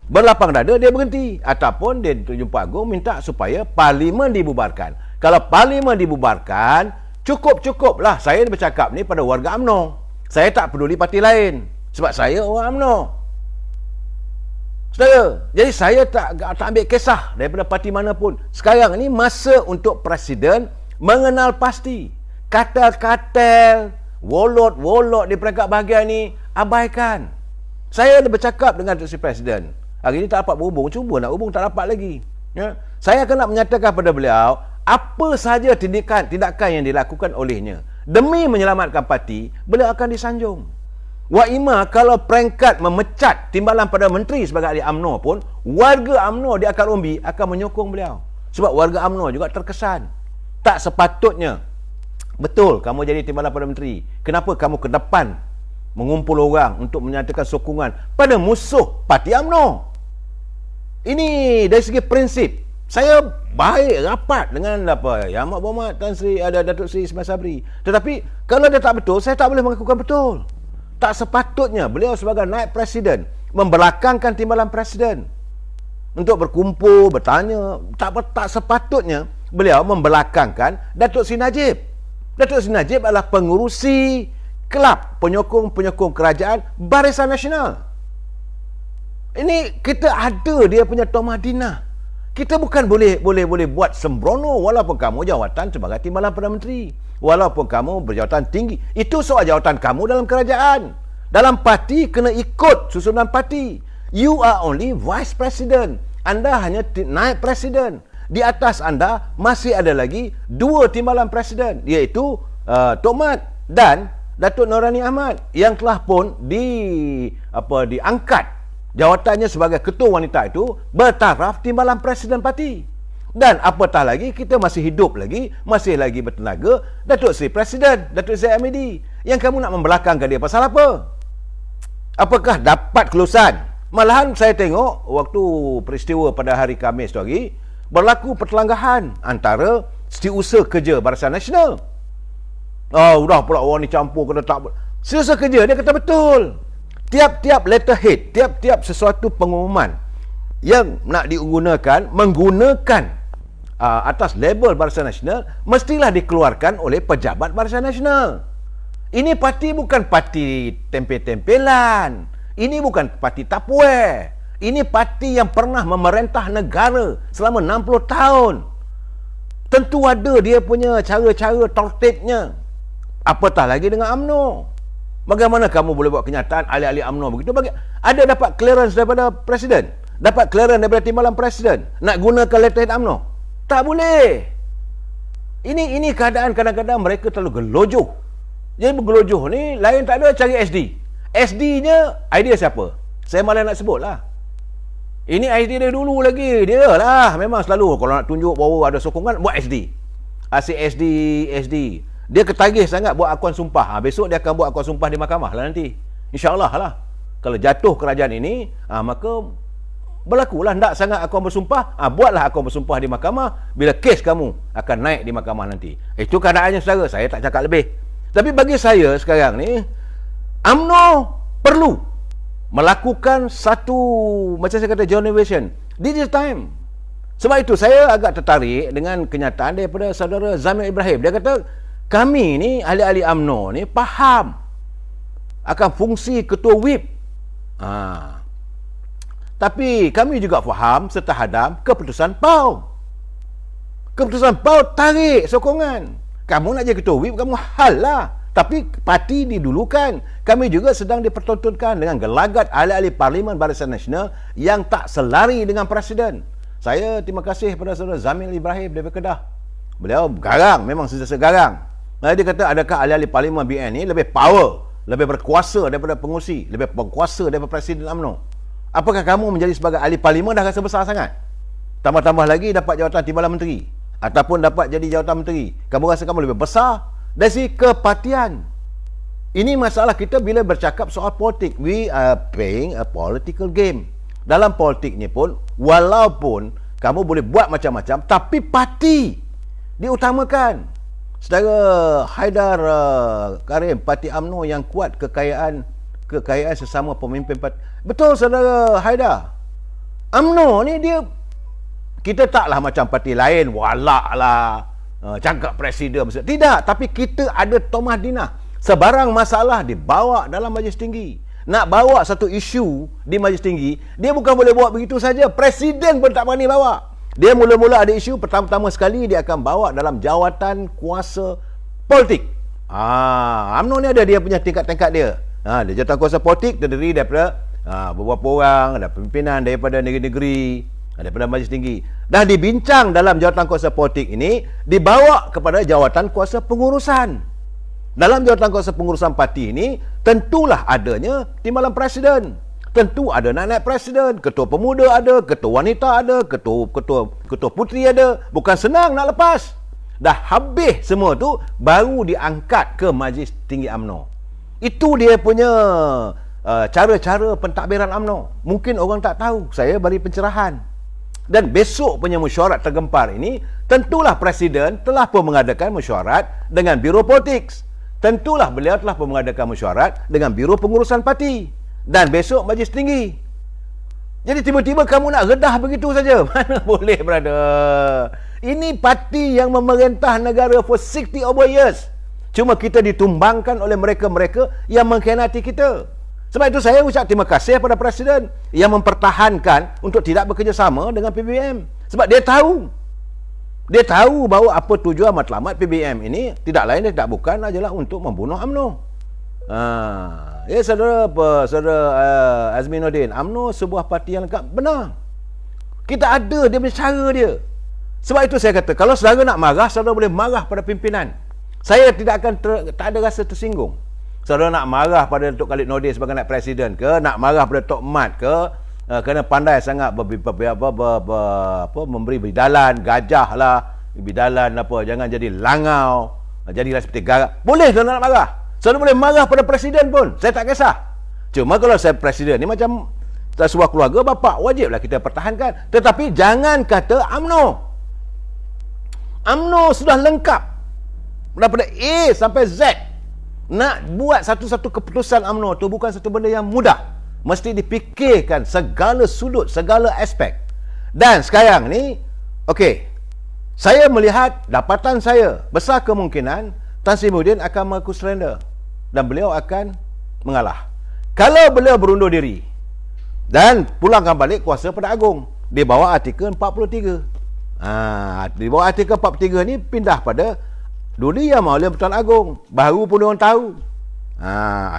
A: berlapang dada, dia berhenti, ataupun dia jumpa agung minta supaya Parlimen dibubarkan. Kalau Parlimen dibubarkan, cukup-cukuplah saya bercakap ni pada warga UMNO. Saya tak peduli parti lain, sebab saya orang UMNO. Saudara, jadi saya tak ambil kisah daripada parti mana pun. Sekarang ni masa untuk Presiden mengenal pasti katel-katel, wolot-wolot di peringkat bahagian ni abaikan. Saya dah bercakap dengan Datuk Seri Presiden. Hari ini tak dapat berhubung, cuba nak hubung tak dapat lagi. Ya? Saya akan nak menyatakan kepada beliau apa sahaja tindakan yang dilakukan olehnya demi menyelamatkan parti, beliau akan disanjung. Wa ima kalau peringkat memecat timbalan Perdana Menteri sebagai ahli UMNO pun, warga UMNO di akar umbi akan menyokong beliau. Sebab warga UMNO juga terkesan. Tak sepatutnya. Betul, kamu jadi timbalan Perdana Menteri. Kenapa kamu ke depan mengumpul orang untuk menyatakan sokongan pada musuh parti UMNO? Ini dari segi prinsip. Saya baik rapat dengan Yang Amat Berhormat Tan Sri Datuk Seri Ismail Sabri. Tetapi kalau dia tak betul, saya tak boleh mengakukan betul. Tak sepatutnya beliau sebagai naib presiden membelakangkan timbalan presiden untuk berkumpul, bertanya. Tak sepatutnya beliau membelakangkan Datuk Seri Najib. Datuk Seri Najib adalah pengurusi kelab penyokong-penyokong kerajaan Barisan Nasional. Ini kita ada dia punya Tuan Madinah. Kita bukan boleh buat sembrono walaupun kamu jawatan sebagai timbalan Perdana Menteri. Walaupun kamu berjawatan tinggi. Itu soal jawatan kamu dalam kerajaan. Dalam parti kena ikut susunan parti. You are only Vice President. Anda hanya naib presiden. Di atas anda masih ada lagi 2 timbalan presiden, iaitu Tok Mat dan Datuk Norani Ahmad yang telah pun diangkat jawatannya sebagai ketua wanita itu bertaraf timbalan presiden parti. Dan apatah lagi kita masih hidup lagi, masih lagi bertenaga Datuk Seri Presiden, Datuk Seri Hamidi. Yang kamu nak membelakangkan dia pasal apa? Apakah dapat kelulusan? Malahan saya tengok waktu peristiwa pada hari Khamis tu hari, berlaku pertelanggahan antara Setiausaha Kerja Barisan Nasional. Udah pula orang ni campur kata tak. Setiausaha Kerja dia kata betul. Tiap-tiap letterhead, tiap-tiap sesuatu pengumuman yang nak digunakan menggunakan atas label Barisan Nasional mestilah dikeluarkan oleh pejabat Barisan Nasional. Ini parti bukan parti tempel-tempelan. Ini bukan parti Tupperware. Ini parti yang pernah memerintah negara selama 60 tahun. Tentu ada dia punya cara-cara tertibnya. Apatah lagi dengan UMNO. Bagaimana kamu boleh buat kenyataan ahli-ahli UMNO begitu? Ada dapat clearance daripada Presiden? Dapat clearance daripada timbalan Presiden? Nak gunakan letterhead UMNO? Tak boleh. Ini keadaan kadang-kadang mereka terlalu gelojoh. Jadi bergelojoh ni lain tak ada cari SD. SD-nya idea siapa? Saya malah nak sebut lah. Ini idea dia dulu lagi. Dia lah memang selalu kalau nak tunjuk bahawa ada sokongan, buat SD. Asyik SD. Dia ketagih sangat buat akuan sumpah. Besok dia akan buat akuan sumpah di mahkamah lah nanti. InsyaAllah lah. Kalau jatuh kerajaan ini, maka berlakulah tak sangat akuan bersumpah. Buatlah akuan bersumpah di mahkamah. Bila kes kamu akan naik di mahkamah nanti. Itu keadaannya saudara. Saya tak cakap lebih. Tapi bagi saya sekarang ni, UMNO perlu melakukan satu, macam saya kata, generation. This is time. Sebab itu saya agak tertarik dengan kenyataan daripada saudara Zamir Ibrahim. Dia kata, kami ni, ahli-ahli UMNO ni faham akan fungsi ketua whip. Tapi kami juga faham serta hadam keputusan PAU. Keputusan PAUD tarik sokongan. Kamu nak jadi ketua whip, kamu hal lah. Tapi parti didulukan. Kami juga sedang dipertontonkan dengan gelagat ahli-ahli Parlimen Barisan Nasional yang tak selari dengan Presiden. Saya terima kasih kepada saudara Zamil Ibrahim daripada Kedah. Beliau garang, memang sentiasa garang. Dia kata, adakah ahli-ahli Parlimen BN ni lebih power, lebih berkuasa daripada pengurusi, lebih berkuasa daripada Presiden UMNO? Apakah kamu menjadi sebagai ahli Parlimen dah rasa besar sangat? Tambah-tambah lagi dapat jawatan Timbalan Menteri ataupun dapat jadi jawatan Menteri, kamu rasa kamu lebih besar dari segi kepartian. Ini masalah kita bila bercakap soal politik. We are playing a political game. Dalam politik ni pun, walaupun kamu boleh buat macam-macam, tapi parti diutamakan. Saudara Haidar Karim, Parti UMNO yang kuat kekayaan sesama pemimpin parti. Betul saudara Haidar. UMNO ni dia, kita taklah macam parti lain, walak lah, cakap presiden. Tidak, tapi kita ada Tomah Dinah. Sebarang masalah dibawa dalam Majlis Tinggi. Nak bawa satu isu di Majlis Tinggi, dia bukan boleh bawa begitu saja. Presiden pun tak berani bawa. Dia mula-mula ada isu, pertama-tama sekali dia akan bawa dalam jawatan kuasa politik. UMNO ni ada dia punya tingkat-tingkat dia. Dia jawatan kuasa politik terdiri daripada beberapa orang, ada pimpinan daripada negeri-negeri, daripada Majlis Tinggi. Dah dibincang dalam jawatan kuasa politik ini, dibawa kepada jawatan kuasa pengurusan. Dalam jawatan kuasa pengurusan parti ini, tentulah adanya timbalan presiden. Tentu ada naib presiden, ketua pemuda ada, ketua wanita ada, ketua puteri ada. Bukan senang nak lepas. Dah habis semua tu, baru diangkat ke Majlis Tinggi UMNO. Itu dia punya cara-cara pentadbiran UMNO. Mungkin orang tak tahu, saya beri pencerahan. Dan besok punya mesyuarat tergempar ini, tentulah Presiden telah pun mengadakan mesyuarat dengan Biro Politik. Tentulah beliau telah pun mengadakan mesyuarat dengan Biro Pengurusan Parti. Dan besok Majlis Tinggi. Jadi tiba-tiba kamu nak redah begitu saja. Mana boleh, brother. Ini parti yang memerintah negara for 60 over years. Cuma kita ditumbangkan oleh mereka-mereka yang mengkhianati kita. Sebab itu saya ucap terima kasih kepada Presiden yang mempertahankan untuk tidak bekerjasama dengan PBM. Sebab dia tahu bahawa apa tujuan matlamat PBM ini tidak lain dan tidak bukan adalah untuk membunuh UMNO. Ya saudara Azminuddin, UMNO sebuah parti yang lengkap. Benar. Kita ada dia punya cara dia. Sebab itu saya kata, kalau saudara nak marah, saudara boleh marah pada pimpinan. Saya tidak akan tak ada rasa tersinggung. Saudara nak marah pada Datuk Khalid Nordin sebagai naib presiden ke, nak marah pada Tok Mat ke, kerana pandai sangat memberi bidalan, gajah lah, bidalan apa, jangan jadi langau, jadilah seperti garak. Boleh saudara nak marah. Saudara boleh marah pada presiden pun, saya tak kisah. Cuma kalau saya presiden ni macam sebuah keluarga, bapa, wajiblah kita pertahankan. Tetapi jangan kata UMNO sudah lengkap daripada A sampai Z. Nak buat satu-satu keputusan UMNO tu bukan satu benda yang mudah. Mesti dipikirkan segala sudut, segala aspek. Dan sekarang ni, okey, saya melihat dapatan saya, besar kemungkinan Tan Sri Muhyiddin akan mengaku surrender dan beliau akan mengalah. Kalau beliau berundur diri dan pulangkan balik kuasa pada Agong di bawah artikel 43. Di bawah artikel 43 ni pindah pada dulu yang Maulia Pertuan Agong. Baru pun orang tahu.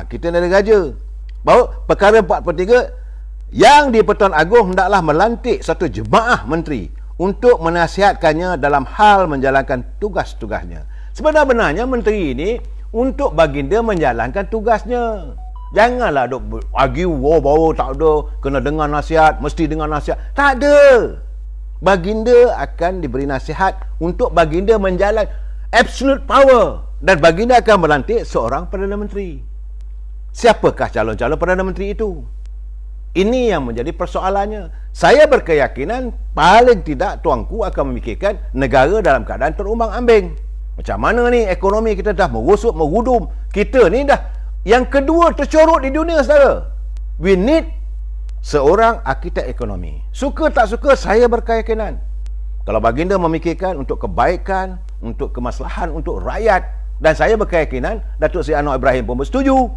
A: Kita ni ada raja. Bahawa perkara 43 yang di Pertuan Agong hendaklah melantik satu jemaah menteri untuk menasihatkannya dalam hal menjalankan tugas-tugasnya. Sebenarnya menteri ini untuk baginda menjalankan tugasnya. Janganlah duk argue, bawa tak ada, kena dengar nasihat, mesti dengar nasihat. Tak ada. Baginda akan diberi nasihat untuk baginda menjalankan absolute power, dan baginda akan melantik seorang Perdana Menteri. Siapakah calon-calon Perdana Menteri itu? Ini yang menjadi persoalannya. Saya berkeyakinan paling tidak tuanku akan memikirkan negara dalam keadaan terumbang-ambing. Macam mana ni ekonomi kita dah merosot, merudum. Kita ni dah yang kedua tercorot di dunia, saudara. We need seorang arkitek ekonomi. Suka tak suka, saya berkeyakinan kalau baginda memikirkan untuk kebaikan, untuk kemaslahan, untuk rakyat, dan saya berkeyakinan Datuk Seri Anwar Ibrahim pun bersetuju.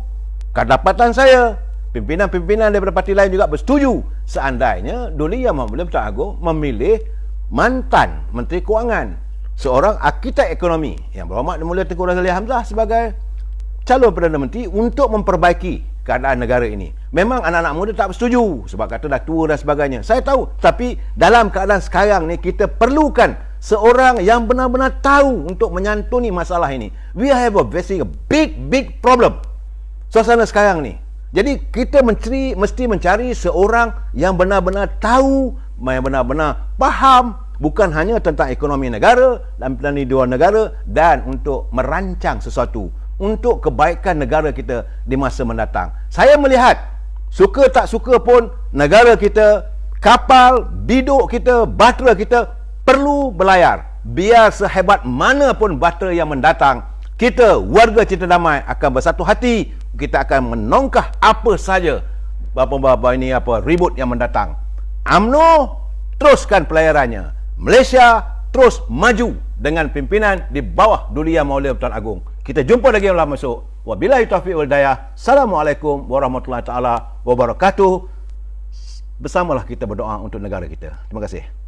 A: Kedapatan saya, pimpinan-pimpinan daripada parti lain juga bersetuju seandainya Duli Yang Mulia Pertuan Agong memilih mantan Menteri Kewangan seorang arkitek ekonomi yang berhormat dan mulia Tengku Razali Hamzah sebagai calon Perdana Menteri untuk memperbaiki keadaan negara ini. Memang anak-anak muda tak bersetuju sebab kata dah tua dan sebagainya. Saya tahu, tapi dalam keadaan sekarang ni kita perlukan seorang yang benar-benar tahu untuk menyantuni masalah ini. We have a big problem suasana sekarang ni. Jadi kita mesti mencari seorang yang benar-benar tahu, yang benar-benar faham bukan hanya tentang ekonomi negara dan dua negara, dan untuk merancang sesuatu untuk kebaikan negara kita di masa mendatang. Saya melihat, suka tak suka pun, negara kita, kapal, biduk kita, bahtera kita perlu berlayar. Biar sehebat mana pun bahtera yang mendatang, kita, warga Cinta Damai akan bersatu hati. Kita akan menongkah apa saja ribut yang mendatang. UMNO teruskan pelayarannya. Malaysia terus maju dengan pimpinan di bawah Duli Yang Mulia Tuan Agong. Kita jumpa lagi dalam masuk. Wabillahi taufiq wal hidayah. Assalamualaikum warahmatullahi taala wabarakatuh. Bersamalah kita berdoa untuk negara kita. Terima kasih.